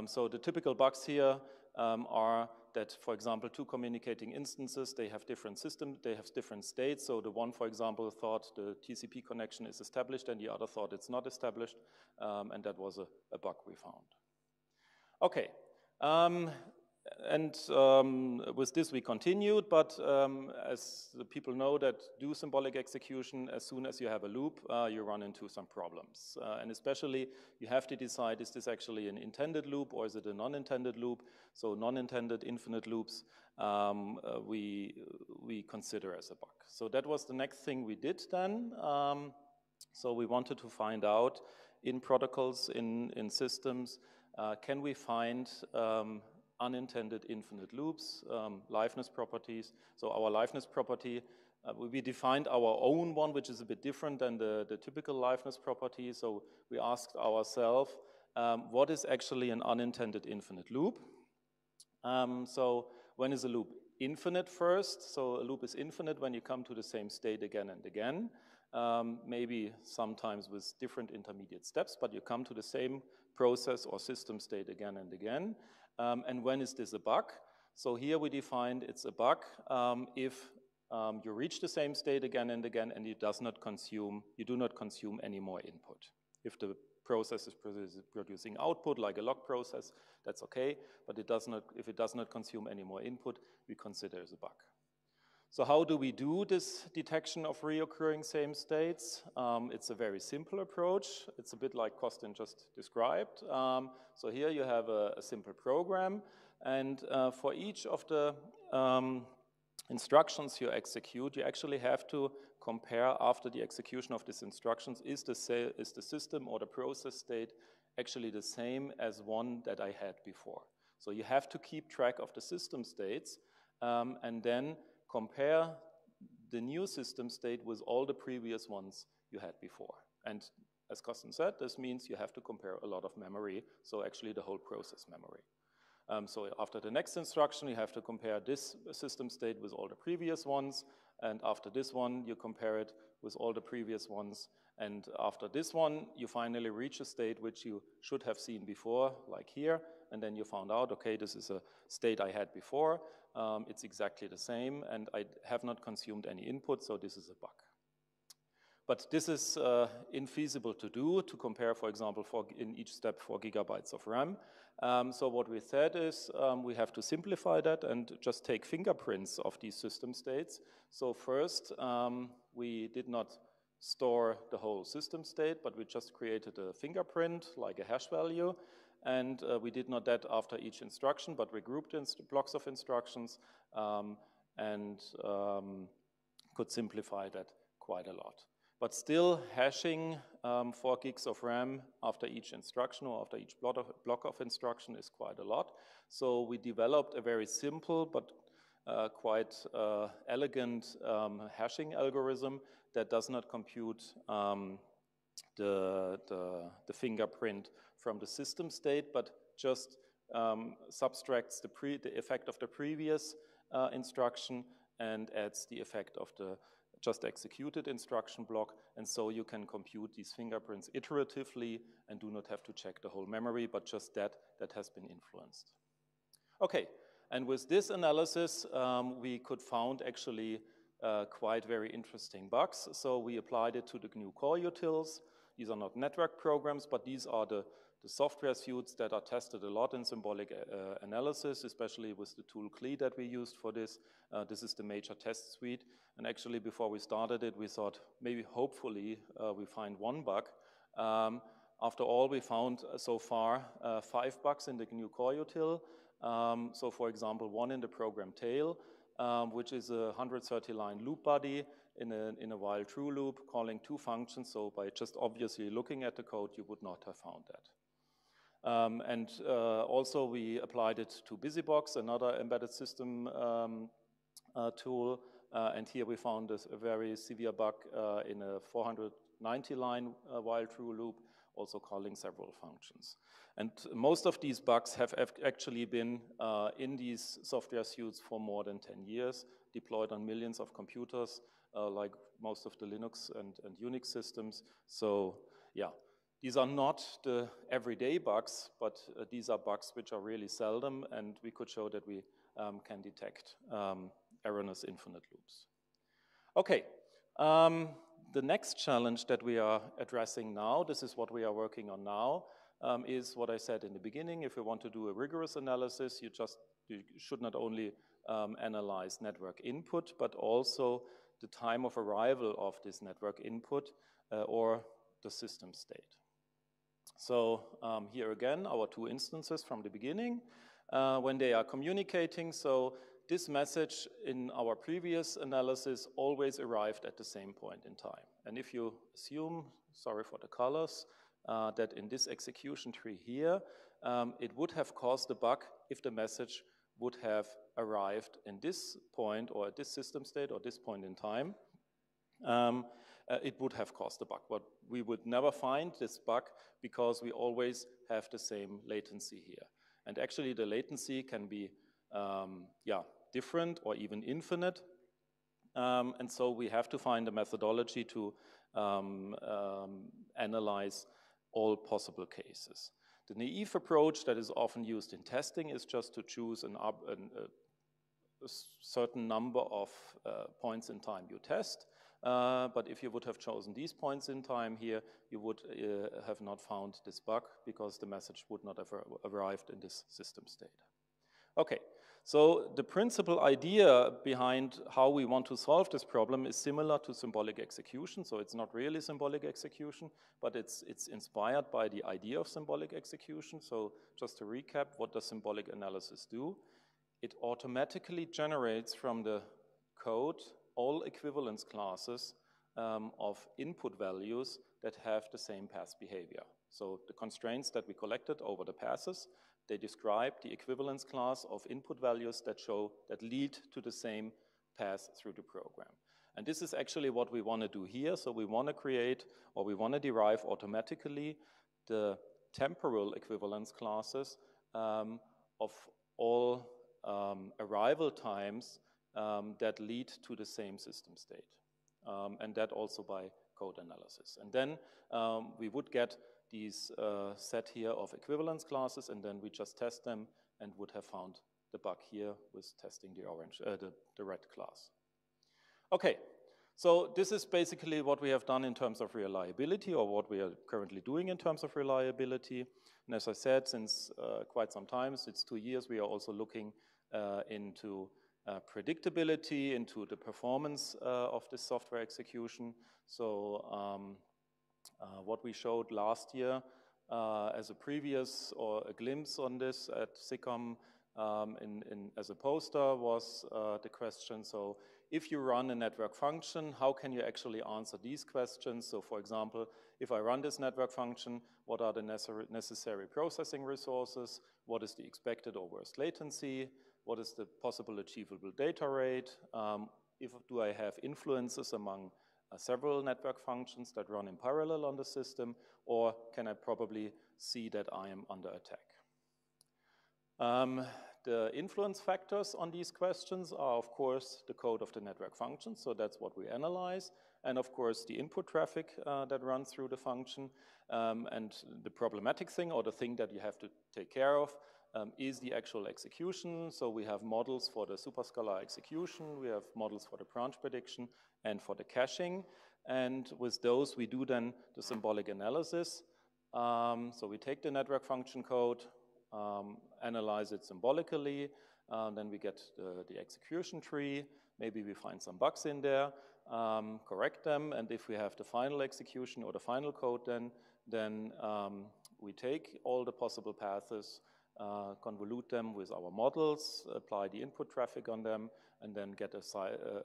So the typical bugs here are that, for example, two communicating instances, they have different systems, they have different states. So the one, for example, thought the TCP connection is established and the other thought it's not established, and that was a bug we found. Okay, and with this we continued, but as the people know that do symbolic execution, as soon as you have a loop, you run into some problems. And especially, you have to decide, is this actually an intended loop or is it a non-intended loop? So non-intended infinite loops we consider as a bug. So that was the next thing we did then. So we wanted to find out in protocols, in systems, can we find unintended infinite loops, liveness properties. So our liveness property, we defined our own one, which is a bit different than the typical liveness property. So we asked ourselves, what is actually an unintended infinite loop? So when is a loop infinite first? So a loop is infinite when you come to the same state again and again. Maybe sometimes with different intermediate steps, but you come to the same process or system state again and again. And when is this a bug? So here we defined it's a bug if you reach the same state again and again and you do not consume any more input. If the process is producing output like a log process, that's okay, but if it does not consume any more input, we consider it as a bug. So how do we do this detection of reoccurring same states? It's a very simple approach. It's a bit like Costin just described. So here you have a simple program, and for each of the instructions you execute, you actually have to compare after the execution of these instructions, is the system or the process state actually the same as one that I had before? So you have to keep track of the system states and then compare the new system state with all the previous ones you had before. And as Costin said, this means you have to compare a lot of memory, so actually the whole process memory. So after the next instruction, you have to compare this system state with all the previous ones, and after this one, you compare it with all the previous ones, and after this one, you finally reach a state which you should have seen before, like here, and then you found out, okay, this is a state I had before, it's exactly the same, and I have not consumed any input, so this is a bug. But this is infeasible to do, to compare, for example, in each step 4 gigabytes of RAM. So what we said is we have to simplify that and just take fingerprints of these system states. So first, we did not store the whole system state, but we just created a fingerprint, like a hash value. And we did not that after each instruction, but we grouped blocks of instructions and could simplify that quite a lot. But still, hashing 4 gigs of RAM after each instruction or after each block of instruction is quite a lot. So we developed a very simple but quite elegant hashing algorithm that does not compute the fingerprint from the system state, but just subtracts the effect of the previous instruction and adds the effect of the just executed instruction block, and so you can compute these fingerprints iteratively and do not have to check the whole memory, but just that has been influenced. Okay, and with this analysis, we could found actually quite very interesting bugs. So we applied it to the GNU core utils. These are not network programs, but these are the software suites that are tested a lot in symbolic analysis, especially with the tool CLI that we used for this. This is the major test suite. And actually, before we started it, we thought maybe, hopefully, we find one bug. After all, we found so far 5 bugs in the GNU core util. So for example, one in the program tail, which is a 130-line loop body in a while true loop calling 2 functions. So by just obviously looking at the code, you would not have found that. Also we applied it to BusyBox, another embedded system tool. And here we found a very severe bug in a 490-line while true loop, also calling several functions. And most of these bugs have actually been in these software suites for more than 10 years, deployed on millions of computers, like most of the Linux and Unix systems. So yeah, these are not the everyday bugs, but these are bugs which are really seldom, and we could show that we can detect erroneous infinite loops. Okay. The next challenge that we are addressing now, this is what we are working on now, is what I said in the beginning. If you want to do a rigorous analysis, you should not only analyze network input, but also the time of arrival of this network input or the system state. So here again, our 2 instances from the beginning, when they are communicating. So this message in our previous analysis always arrived at the same point in time. And if you assume, sorry for the colors, that in this execution tree here, it would have caused a bug if the message would have arrived in this point or at this system state or this point in time. It would have caused a bug, but we would never find this bug because we always have the same latency here. And actually the latency can be different or even infinite. And so we have to find a methodology to analyze all possible cases. The naive approach that is often used in testing is just to choose a certain number of points in time you test. But if you would have chosen these points in time here, you would have not found this bug because the message would not have arrived in this system state. Okay, so the principal idea behind how we want to solve this problem is similar to symbolic execution. So it's not really symbolic execution, but it's inspired by the idea of symbolic execution. So just to recap, what does symbolic analysis do? It automatically generates from the code all equivalence classes of input values that have the same path behavior. So the constraints that we collected over the passes, they describe the equivalence class of input values that lead to the same path through the program. And this is actually what we want to do here. So we want to create, or we want to derive automatically the temporal equivalence classes of all arrival times that lead to the same system state, and that also by code analysis. And then we would get these set here of equivalence classes, and then we just test them and would have found the bug here with testing the red class. Okay, So this is basically what we have done in terms of reliability, or what we are currently doing in terms of reliability. And as I said, since quite some time, it's 2 years, we are also looking into predictability, into the performance of the software execution. So what we showed last year as a previous or a glimpse on this at SIGCOMM as a poster was the question, so if you run a network function, how can you actually answer these questions? So for example, if I run this network function, what are the necessary processing resources? What is the expected or worst latency? What is the possible achievable data rate? Do I have influences among several network functions that run in parallel on the system, or can I probably see that I am under attack? The influence factors on these questions are, of course, the code of the network function, so that's what we analyze, and of course the input traffic that runs through the function, and the problematic thing, or the thing that you have to take care of, is the actual execution. So we have models for the superscalar execution, we have models for the branch prediction, and for the caching, and with those we do then the symbolic analysis. So we take the network function code, analyze it symbolically, then we get the execution tree, maybe we find some bugs in there, correct them, and if we have the final execution or the final code then we take all the possible paths, convolute them with our models, apply the input traffic on them, and then get a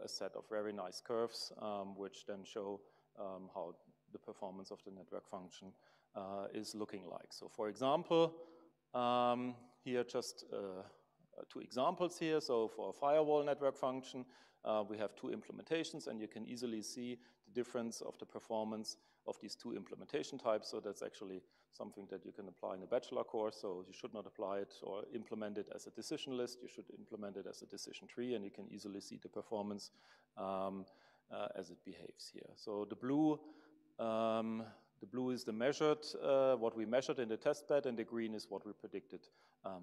set of very nice curves, which then show how the performance of the network function is looking like. So for example, here just 2 examples here. So for a firewall network function, we have 2 implementations, and you can easily see the difference of the performance of these 2 implementation types. So that's actually something that you can apply in a bachelor course. So you should not apply it or implement it as a decision list. You should implement it as a decision tree, and you can easily see the performance as it behaves here. So the blue is the measured, what we measured in the test bed, and the green is what we predicted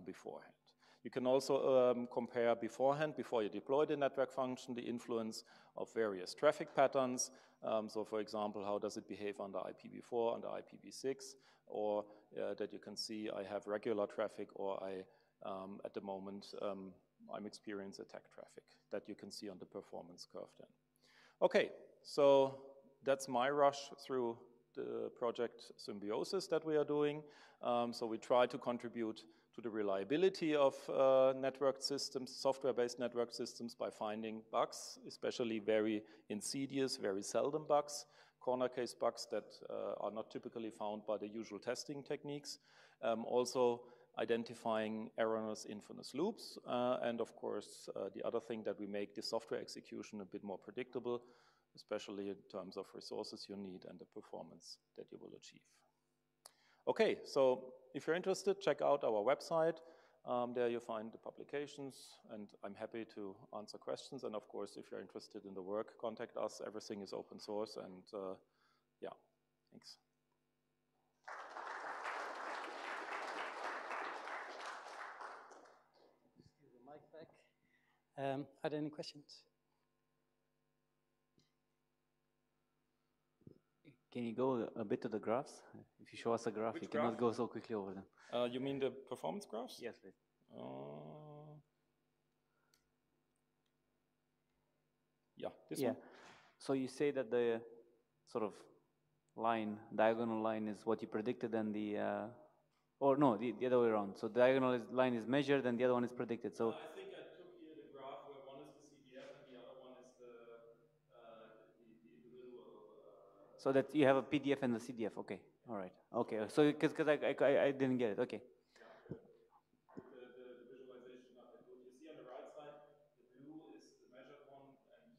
beforehand. You can also compare beforehand, before you deploy the network function, the influence of various traffic patterns. So for example, how does it behave under IPv4, under IPv6, or that you can see I have regular traffic, or at the moment, I'm experiencing attack traffic, that you can see on the performance curve then. Okay, so that's my rush through the project Symbiosis that we are doing. So we try to contribute to the reliability of network systems, software-based network systems, by finding bugs, especially very insidious, very seldom bugs, corner case bugs that are not typically found by the usual testing techniques. Also identifying erroneous infinite loops, and of course the other thing that we make the software execution a bit more predictable, especially in terms of resources you need and the performance that you will achieve. Okay, so if you're interested, check out our website. There you find the publications, and I'm happy to answer questions. And of course, if you're interested in the work, contact us. Everything is open source, and yeah, thanks. Just give the mic back. Are there any questions? Can you go a bit to the graphs? If you show us a graph, you cannot go so quickly over them. You mean the performance graphs? Yes, please. Yeah, this one. So you say that the sort of line, diagonal line, is what you predicted, and the or no, the other way around. So the diagonal line is measured, and the other one is predicted. So I think I took here the graph where one is the CDF and the other one is the individual. So that you have a PDF and a CDF. Okay, all right. Okay, so because I didn't get it. Okay. The visualization not that good. You see on the right side, the blue is the measured one, and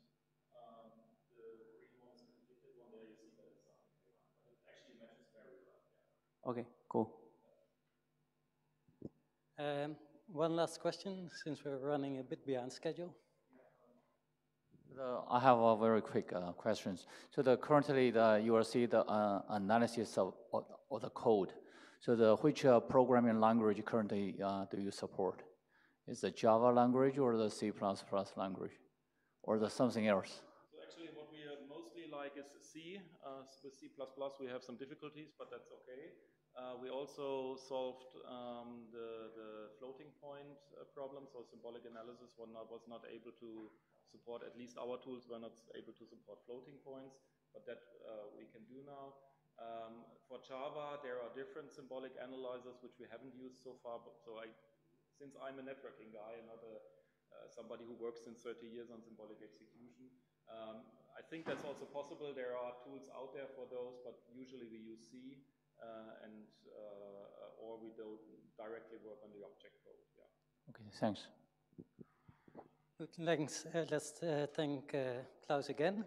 the green one is the predicted one. There you see that it's something different, but it actually matches very well. Yeah. Okay, cool. One last question, since we're running a bit behind schedule. I have a very quick questions. So currently you will see the analysis of the code. So which programming language currently do you support? Is it Java language or the C++ language, or the something else? So actually what we are is C. With C++, we have some difficulties, but that's okay. We also solved the floating point problem, so symbolic analysis was not able to support, at least our tools were not able to support floating points, but that we can do now. For Java, there are different symbolic analyzers which we haven't used so far, but since I'm a networking guy and not somebody who works since 30 years on symbolic execution, I think that's also possible. There are tools out there for those, but usually we use C or we don't directly work on the object code. Yeah. Okay, thanks. Thanks. Let's thank Klaus again.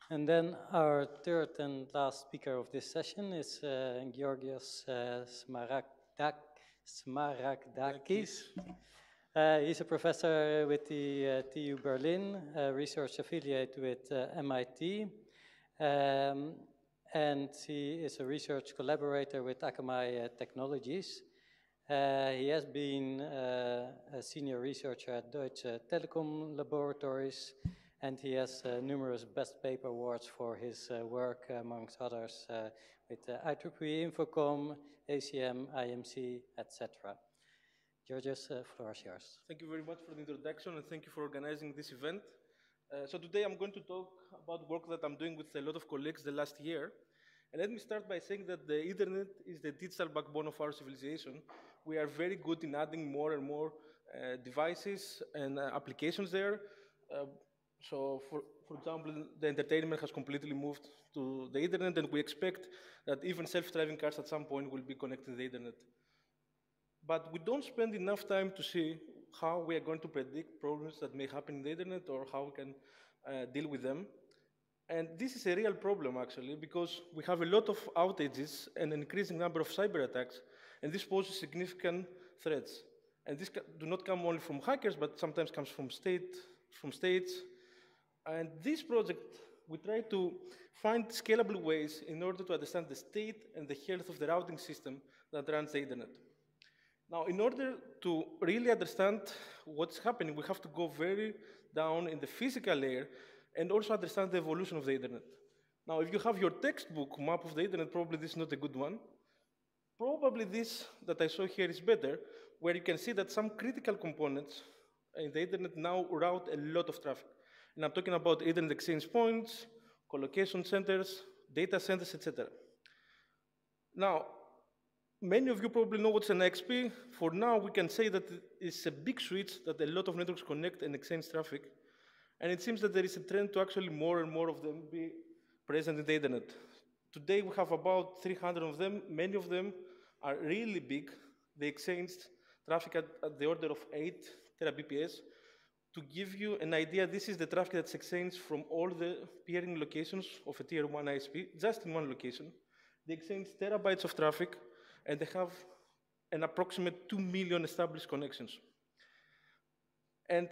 And then our third and last speaker of this session is Georgios Smaragdakis. He's a professor with the TU Berlin, a research affiliate with MIT, and he is a research collaborator with Akamai Technologies. He has been a senior researcher at Deutsche Telekom Laboratories, and he has numerous Best Paper Awards for his work, amongst others, with IEEE Infocom, ACM, IMC, etc. Georgios, floor is yours. Thank you very much for the introduction, and thank you for organizing this event. So today I'm going to talk about work that I'm doing with a lot of colleagues the last year. And let me start by saying that the internet is the digital backbone of our civilization. We are very good in adding more and more devices and applications there. So for example, the entertainment has completely moved to the internet, and we expect that even self-driving cars at some point will be connected to the internet. But we don't spend enough time to see how we are going to predict problems that may happen in the internet or how we can deal with them. And this is a real problem, actually, because we have a lot of outages and an increasing number of cyber attacks, and this poses significant threats. And this do not come only from hackers, but sometimes comes from states. And this project, we try to find scalable ways in order to understand the state and the health of the routing system that runs the internet. Now, in order to really understand what's happening, we have to go very down in the physical layer and also understand the evolution of the internet. Now, if you have your textbook map of the internet, probably this is not a good one. Probably this that I saw here is better, where you can see that some critical components in the internet now route a lot of traffic. And I'm talking about internet exchange points, collocation centers, data centers, etc. Now, many of you probably know what's an XP. For now, we can say that it's a big switch that a lot of networks connect and exchange traffic. And it seems that there is a trend to actually more and more of them be present in the internet. Today, we have about 300 of them. Many of them are really big. They exchanged traffic at the order of 8 terabps. To give you an idea, this is the traffic that's exchanged from all the peering locations of a tier 1 ISP, just in one location. They exchange terabytes of traffic, and they have an approximate 2 million established connections. And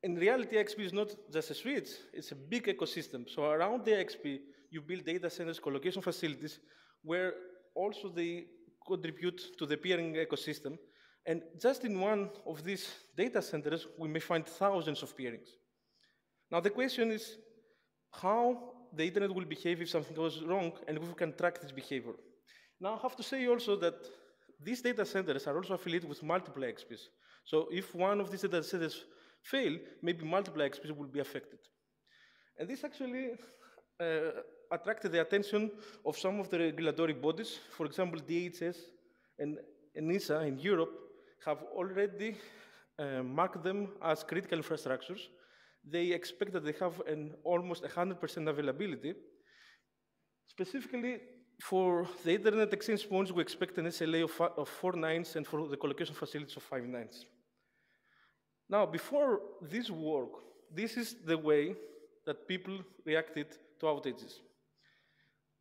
in reality, XP is not just a switch, it's a big ecosystem. So around the XP, you build data centers, collocation facilities, where also they contribute to the peering ecosystem. And just in one of these data centers, we may find thousands of peerings. Now the question is how the internet will behave if something goes wrong, and if we can track this behavior. Now I have to say also that these data centers are also affiliated with multiple XPs. So if one of these data centers fail, maybe multiple XPs will be affected. And this actually attracted the attention of some of the regulatory bodies. For example, DHS and NISA in Europe have already marked them as critical infrastructures. They expect that they have an almost 100% availability. Specifically, for the internet exchange points, we expect an SLA of 4 nines, and for the collocation facilities of 5 nines. Now, before this work, this is the way that people reacted to outages.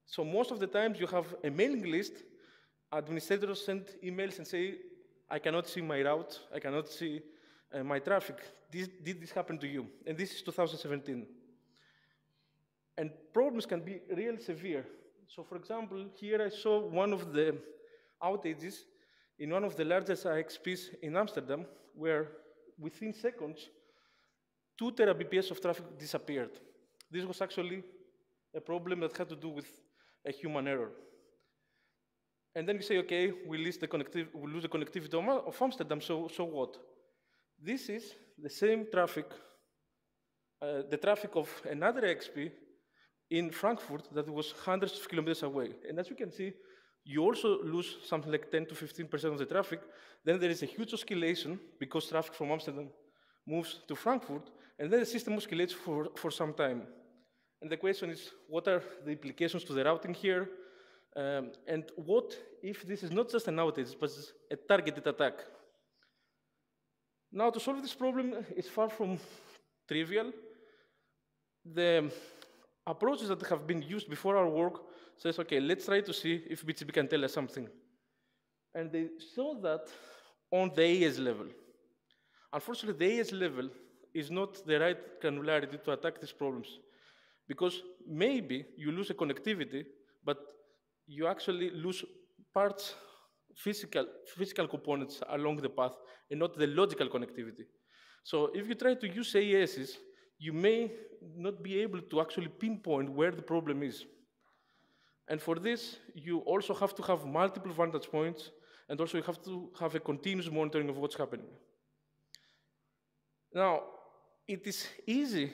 So most of the times you have a mailing list, administrators send emails and say, I cannot see my route, I cannot see my traffic. Did this happen to you? And this is 2017. And problems can be real severe. So for example, here I saw one of the outages in one of the largest IXPs in Amsterdam, where within seconds, 2 terabps of traffic disappeared. This was actually a problem that had to do with a human error. And then you say, okay, we lose the connectivity of Amsterdam, so what? This is the same traffic, the traffic of another XP in Frankfurt that was hundreds of kilometers away. And as you can see, you also lose something like 10 to 15% of the traffic. Then there is a huge oscillation because traffic from Amsterdam moves to Frankfurt, and then the system oscillates for some time. And the question is, what are the implications to the routing here? And what if this is not just an outage, but a targeted attack? Now, to solve this problem is far from trivial. The approaches that have been used before our work says, okay, let's try to see if BGP can tell us something. And they saw that on the AS level. Unfortunately, the AS level is not the right granularity to attack these problems, because maybe you lose a connectivity, but you actually lose parts, physical components along the path, and not the logical connectivity. So if you try to use ASs, you may not be able to actually pinpoint where the problem is. And for this, you also have to have multiple vantage points, and also you have to have a continuous monitoring of what's happening. Now, it is easy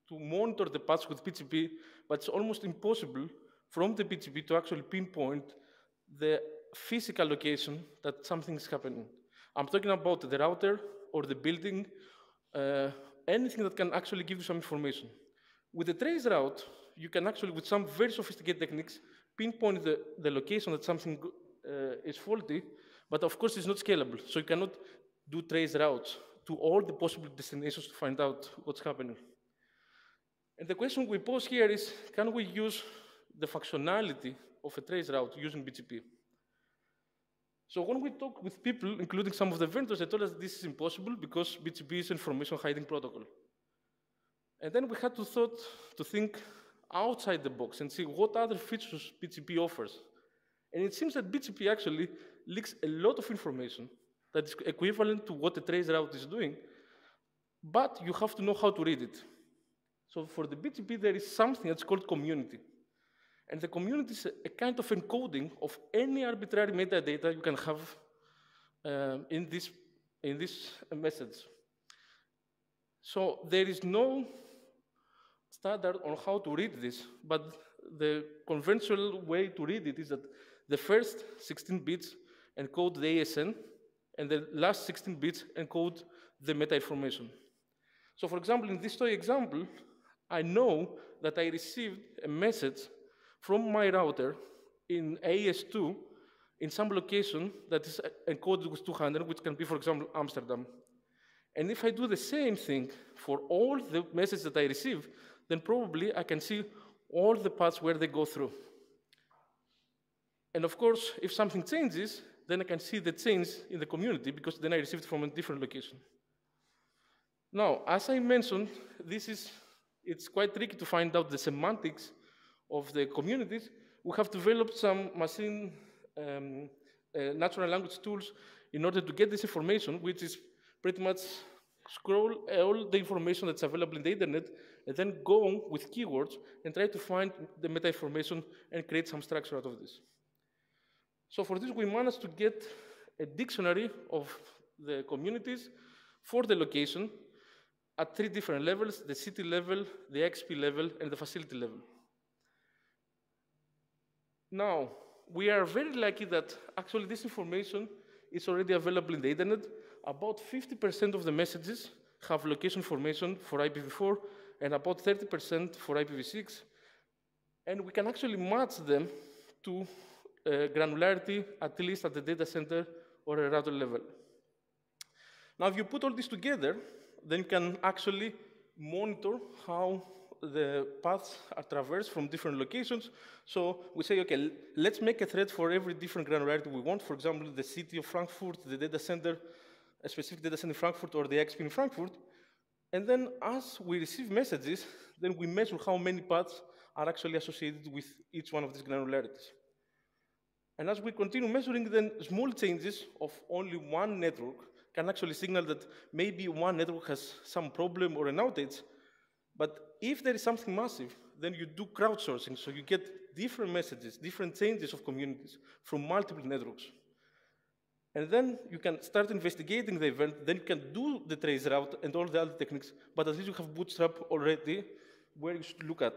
to monitor the paths with BGP, but it's almost impossible from the BGP to actually pinpoint the physical location that something is happening. I'm talking about the router or the building, anything that can actually give you some information. With the trace route, you can actually, with some very sophisticated techniques, pinpoint the location that something is faulty, but of course it's not scalable, so you cannot do trace routes to all the possible destinations to find out what's happening. And the question we pose here is, can we use the functionality of a trace route using BGP? So when we talk with people, including some of the vendors, they told us this is impossible because BGP is information hiding protocol. And then we had to think outside the box and see what other features BGP offers. And it seems that BGP actually leaks a lot of information that is equivalent to what a trace route is doing, but you have to know how to read it. So for the BGP, there is something that's called community. And the community is a kind of encoding of any arbitrary metadata you can have in this message. So there is no standard on how to read this, but the conventional way to read it is that the first 16 bits encode the ASN, and the last 16 bits encode the meta information. So for example, in this toy example, I know that I received a message from my router in AS2 in some location that is encoded with 200, which can be, for example, Amsterdam. And if I do the same thing for all the messages that I receive, then probably I can see all the paths where they go through. And of course, if something changes, then I can see the change in the community because then I received from a different location. Now, as I mentioned, it's quite tricky to find out the semantics of the communities. We have developed some machine natural language tools in order to get this information, which is pretty much scroll all the information that's available in the internet and then go on with keywords and try to find the meta information and create some structure out of this. So for this, we managed to get a dictionary of the communities for the location at 3 different levels: the city level, the XP level, and the facility level. Now, we are very lucky that actually this information is already available in the internet. About 50% of the messages have location information for IPv4 and about 30% for IPv6. And we can actually match them to granularity, at least at the data center or a router level. Now, if you put all this together, then you can actually monitor how the paths are traversed from different locations. So we say, okay, let's make a thread for every different granularity we want. For example, the city of Frankfurt, the data center, a specific data center in Frankfurt, or the XP in Frankfurt. And then as we receive messages, then we measure how many paths are actually associated with each one of these granularities. And as we continue measuring, then small changes of only one network can actually signal that maybe one network has some problem or an outage. But if there is something massive, then you do crowdsourcing, so you get different messages, different changes of communities from multiple networks. And then you can start investigating the event, then you can do the trace route and all the other techniques, but at least you have Bootstrap already where you should look at.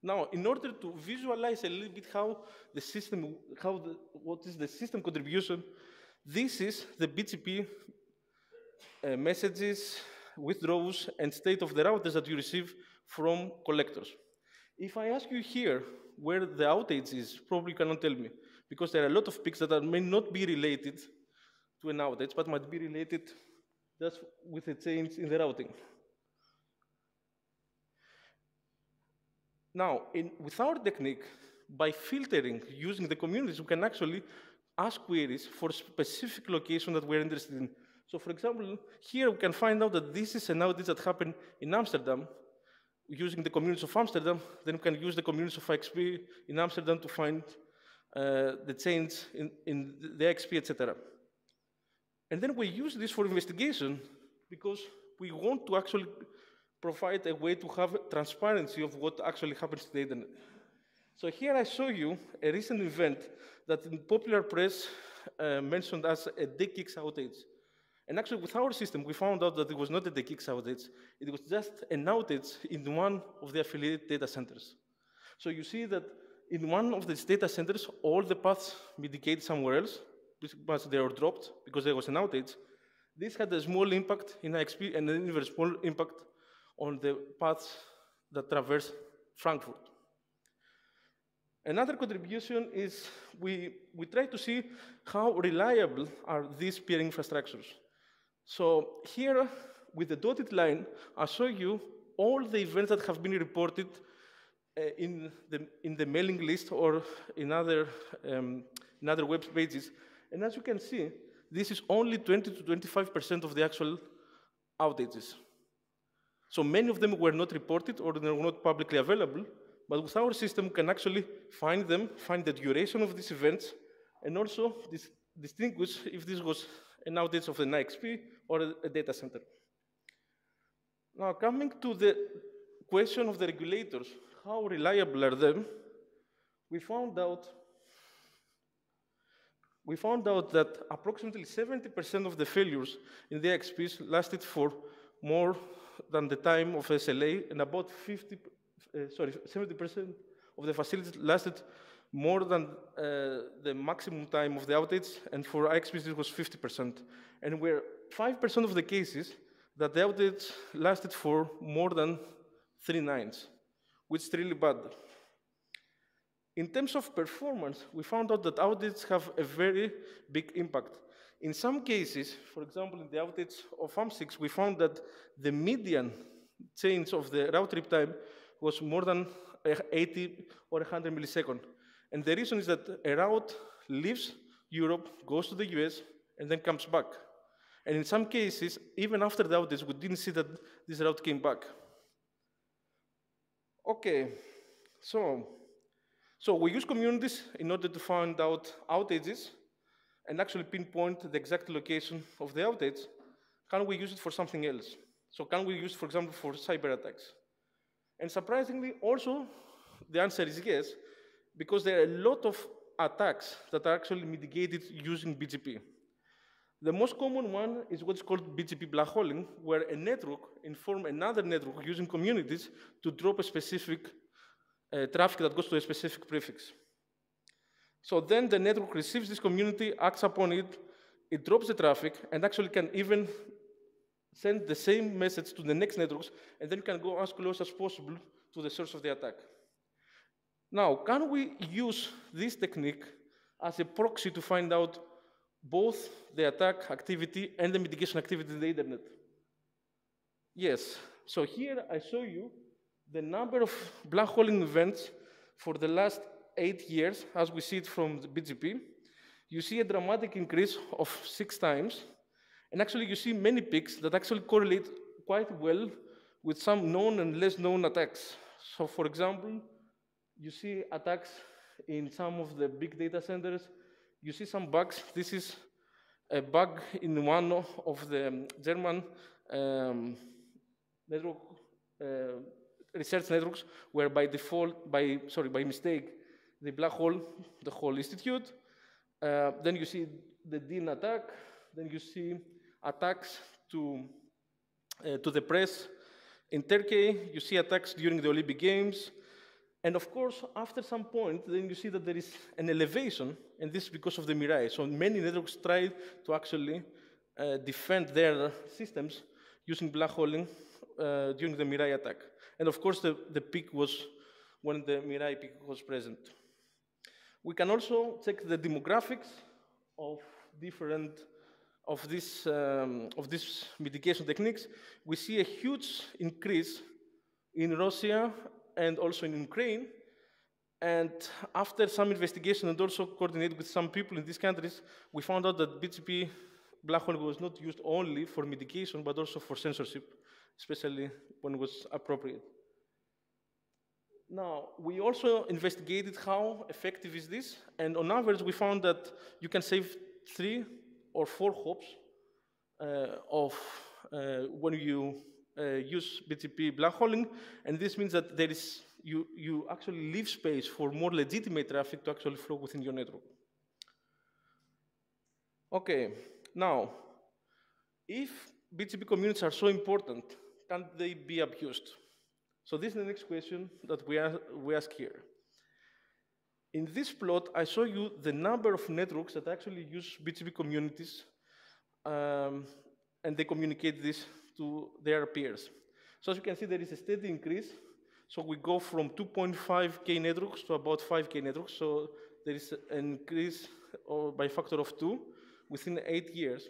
Now, in order to visualize a little bit how the system, what is the system contribution, this is the BGP messages, withdraws, and state of the routers that you receive from collectors. If I ask you here where the outage is, probably you cannot tell me, because there are a lot of peaks that may not be related to an outage, but might be related just with a change in the routing. Now, with our technique, by filtering using the communities, we can actually ask queries for specific location that we're interested in. So, for example, here we can find out that this is an outage that happened in Amsterdam, using the communities of Amsterdam. Then we can use the communities of IXP in Amsterdam to find the change in the IXP, etc. And then we use this for investigation because we want to actually provide a way to have transparency of what actually happens to the internet. So here I show you a recent event that in popular press mentioned as a DKIX outage. And actually with our system, we found out that it was not a DKIX outage. It was just an outage in one of the affiliated data centers. So you see that in one of these data centers, all the paths mitigate somewhere else because they were dropped because there was an outage. This had a small impact in IXP and an even small impact on the paths that traverse Frankfurt. Another contribution is we try to see how reliable are these peer infrastructures. So here, with the dotted line, I'll show you all the events that have been reported in the mailing list or in other web pages. And as you can see, this is only 20 to 25% of the actual outages. So many of them were not reported or they were not publicly available, but with our system, we can actually find them, find the duration of these events, and also distinguish if this was an outage of an IXP or a data center. Now, coming to the question of the regulators, how reliable are they? We found out that approximately 70% of the failures in the IXPs lasted for more than the time of SLA, and about 70% of the facilities lasted more than the maximum time of the outage, and for IXPs it was 50%. And we're 5% of the cases that the outage lasted for more than 3 nines, which is really bad. In terms of performance, we found out that outages have a very big impact. In some cases, for example, in the outage of AM6, we found that the median change of the route trip time was more than 80 or 100 milliseconds. And the reason is that a route leaves Europe, goes to the US, and then comes back. And in some cases, even after the outage, we didn't see that this route came back. Okay, so we use communities in order to find out outages and actually pinpoint the exact location of the outage. Can we use it for something else? So can we use it, for example, for cyber attacks? And surprisingly, also, the answer is yes, because there are a lot of attacks that are actually mitigated using BGP. The most common one is what's called BGP blackholing, where a network informs another network using communities to drop a specific traffic that goes to a specific prefix. So then the network receives this community, acts upon it, it drops the traffic, and actually can even send the same message to the next networks, and then you can go as close as possible to the source of the attack. Now, can we use this technique as a proxy to find out both the attack activity and the mitigation activity in the internet? Yes. So here I show you the number of blackholing events for the last 8 years, as we see it from the BGP. You see a dramatic increase of 6 times. And actually, you see many peaks that actually correlate quite well with some known and less known attacks. So, for example, you see attacks in some of the big data centers. You see some bugs. This is a bug in one of the German network research networks where by default, by mistake, they black hole the whole institute. Then you see the DIN attack. Then you see attacks to the press in Turkey. You see attacks during the Olympic Games. And of course, after some point, then you see that there is an elevation, and this is because of the Mirai. So many networks tried to actually defend their systems using black holing during the Mirai attack. And of course, the peak was when the Mirai peak was present. We can also check the demographics of these mitigation techniques. We see a huge increase in Russia and also in Ukraine. And after some investigation and also coordinated with some people in these countries, we found out that BGP black hole was not used only for mitigation, but also for censorship, especially when it was appropriate. Now, we also investigated how effective is this, and on average, we found that you can save 3 or 4 hops when you use BGP black holing, and this means that there is you actually leave space for more legitimate traffic to actually flow within your network. Okay, now, if BGP communities are so important, can they be abused? So this is the next question that we ask here. In this plot, I show you the number of networks that actually use BGP communities, and they communicate this to their peers. So as you can see, there is a steady increase. So we go from 2.5K networks to about 5K networks. So there is an increase by a factor of 2 within 8 years.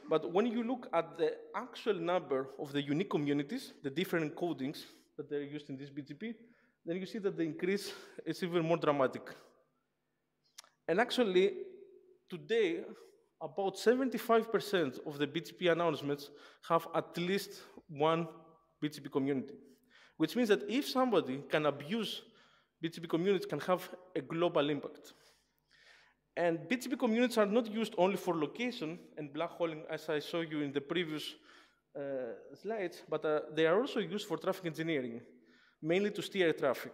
But when you look at the actual number of the unique communities, the different encodings that they're used in this BGP, then you see that the increase is even more dramatic. And actually, today, about 75% of the BGP announcements have at least one BGP community, which means that if somebody can abuse BGP communities, can have a global impact. And BGP communities are not used only for location and black holing, as I showed you in the previous slides, but they are also used for traffic engineering, mainly to steer traffic.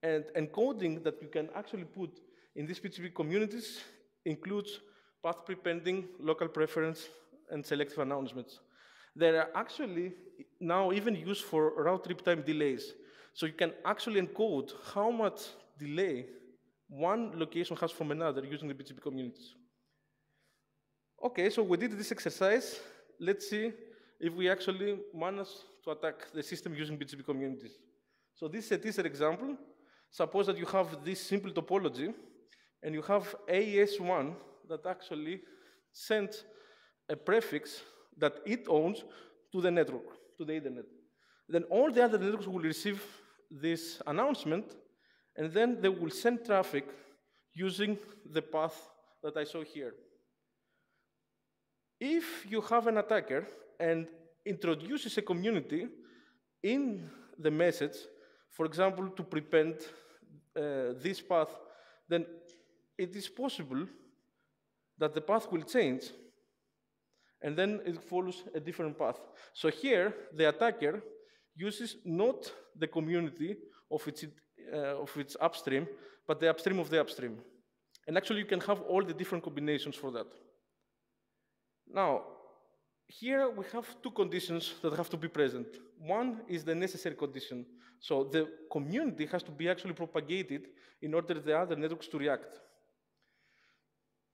And encoding that you can actually put in these BGP communities includes path prepending, local preference, and selective announcements. They are actually now even used for route trip time delays. So you can actually encode how much delay one location has from another using the BGP communities. Okay, so we did this exercise. Let's see if we actually manage to attack the system using BGP communities. So this is a teaser example. Suppose that you have this simple topology, and you have AES1 that actually sends a prefix that it owns to the network, to the Ethernet. Then all the other networks will receive this announcement, and then they will send traffic using the path that I show here. If you have an attacker and introduces a community in the message, for example, to prevent this path, then it is possible that the path will change, and then it follows a different path. So here, the attacker uses not the community of its upstream, but the upstream of the upstream. And actually, you can have all the different combinations for that. Now, here we have 2 conditions that have to be present. One is the necessary condition. So the community has to be actually propagated in order the other networks to react.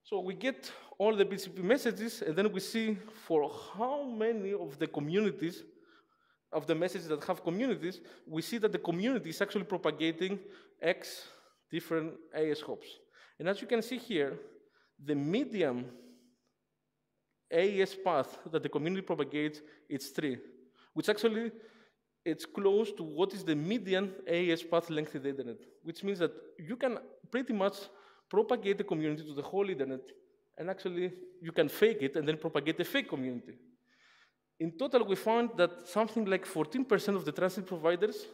So we get all the BGP messages, and then we see for how many of the communities, of the messages that have communities, we see that the community is actually propagating X different AES hops. And as you can see here, the median AES path that the community propagates is 3, which actually it's close to what is the median AES path length in the Ethernet, which means that you can pretty much propagate the community to the whole Ethernet, and actually you can fake it and then propagate a fake community. In total, we found that something like 14% of the transit providers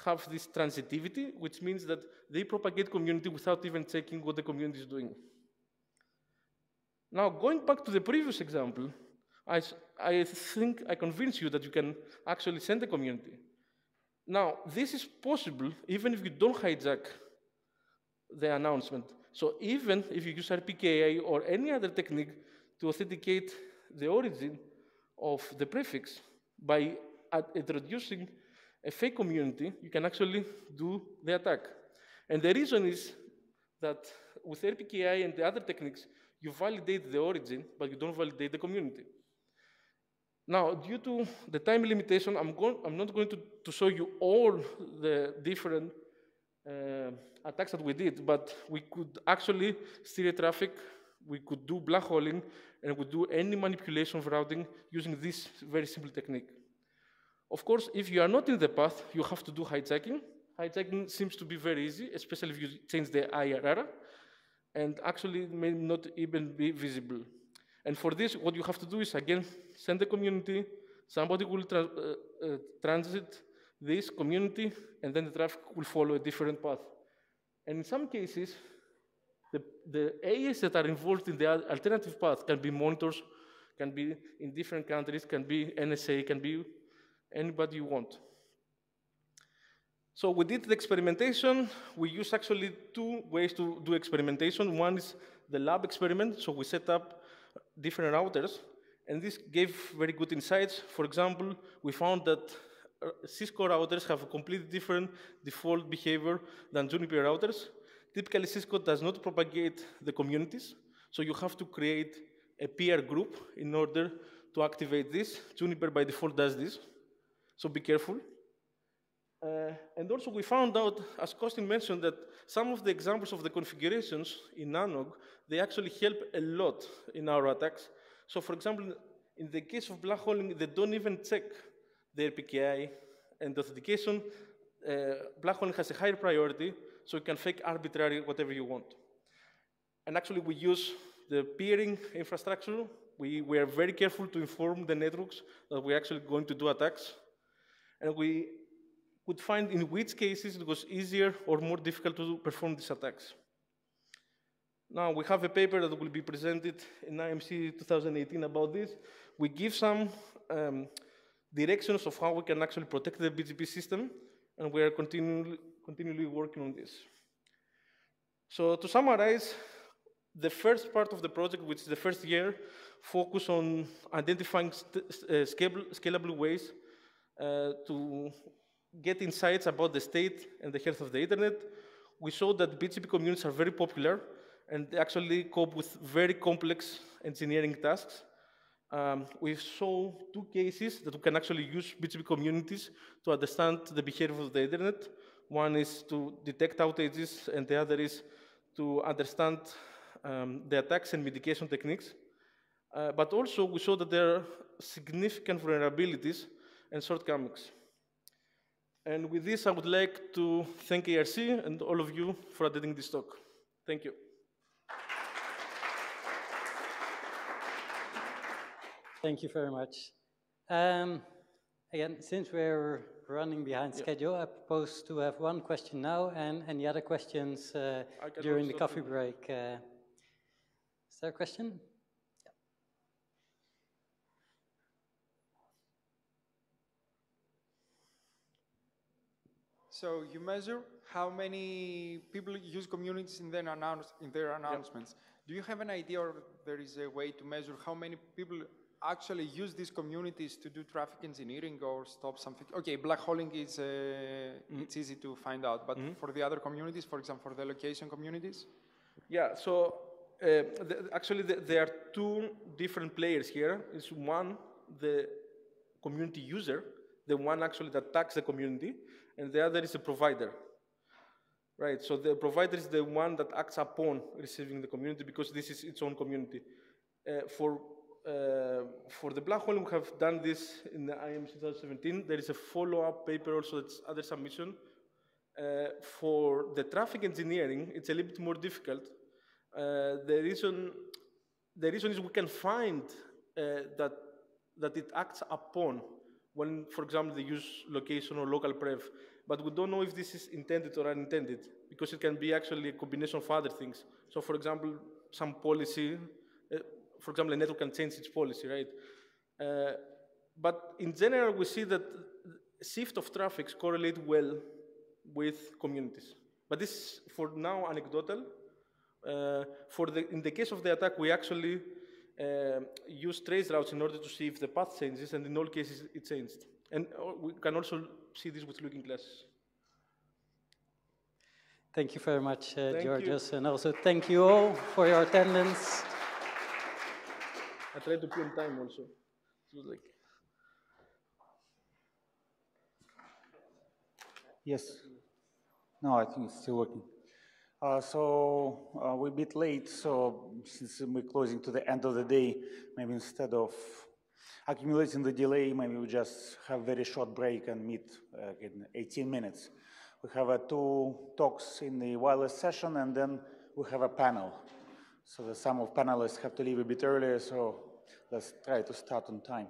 have this transitivity, which means that they propagate community without even checking what the community is doing. Now, going back to the previous example, I think I convinced you that you can actually send a community. Now, this is possible even if you don't hijack the announcement. So even if you use RPKI or any other technique to authenticate the origin of the prefix by introducing a fake community, you can actually do the attack. And the reason is that with RPKI and the other techniques, you validate the origin, but you don't validate the community. Now, due to the time limitation, I'm not going to show you all the different attacks that we did, but we could actually steer traffic, we could do black holing, and we do any manipulation of routing using this very simple technique. Of course, if you are not in the path, you have to do hijacking. Hijacking seems to be very easy, especially if you change the IRR, and actually it may not even be visible. And for this, what you have to do is, again, send the community, somebody will transit this community, and then the traffic will follow a different path. And in some cases, the AES that are involved in the alternative path can be monitors, can be in different countries, can be NSA, can be anybody you want. So we did the experimentation. We use actually two ways to do experimentation. One is the lab experiment. So we set up different routers, and this gave very good insights. For example, we found that Cisco routers have a completely different default behavior than Juniper routers. Typically, Cisco does not propagate the communities, so you have to create a peer group in order to activate this. Juniper by default does this, so be careful. And also we found out, as Costin mentioned, that some of the examples of the configurations in Nanog, they actually help a lot in our attacks. So for example, in the case of black holing, they don't even check their PKI and authentication. Black holing has a higher priority, so you can fake arbitrary whatever you want. And actually we use the peering infrastructure. We are very careful to inform the networks that we're actually going to do attacks. And we could find in which cases it was easier or more difficult to perform these attacks. Now, we have a paper that will be presented in IMC 2018 about this. We give some directions of how we can actually protect the BGP system, and we are continually working on this. So to summarize, the first part of the project, which is the first year, focus on identifying scalable ways to get insights about the state and the health of the internet. We showed that BGP communities are very popular and they actually cope with very complex engineering tasks. We saw two cases that we can actually use BGP communities to understand the behavior of the internet. One is to detect outages, and the other is to understand the attacks and mitigation techniques. But also, we saw that there are significant vulnerabilities and shortcomings. And with this, I would like to thank ERC and all of you for attending this talk. Thank you. Thank you very much. Again, since we're running behind schedule, I propose to have one question now and any other questions during the coffee break. Is there a question? So you measure how many people use communities in their announcements. Do you have an idea, or there is a way to measure how many people actually use these communities to do traffic engineering or stop something? Okay, black holing is it's easy to find out, but for the other communities, for example, for the location communities? Yeah, so actually there are two different players here. It's one, the community user, the one actually that tags the community, and the other is a provider, right? So the provider is the one that acts upon receiving the community because this is its own community. For the black hole, we have done this in the IMC 2017. There is a follow-up paper also that's under submission. For the traffic engineering, it's a little bit more difficult. The reason is we can find that it acts upon when, for example, they use location or local prev, but we don't know if this is intended or unintended, because it can be actually a combination of other things. So, for example, some policy, for example, a network can change its policy, right? But in general, we see that shift of traffic correlate well with communities. But this is for now anecdotal. In the case of the attack, we actually use trace routes in order to see if the path changes, and in all cases it changed. And we can also see this with looking glasses. Thank you very much, Georgios, and also thank you all for your attendance. I tried to be on time also. It was like... Yes. No, I think it's still working. We're a bit late, so since we're closing to the end of the day, maybe instead of accumulating the delay, maybe we just have a very short break and meet in 18 minutes. We have 2 talks in the wireless session, and then we have a panel. So some of panelists have to leave a bit earlier, so let's try to start on time.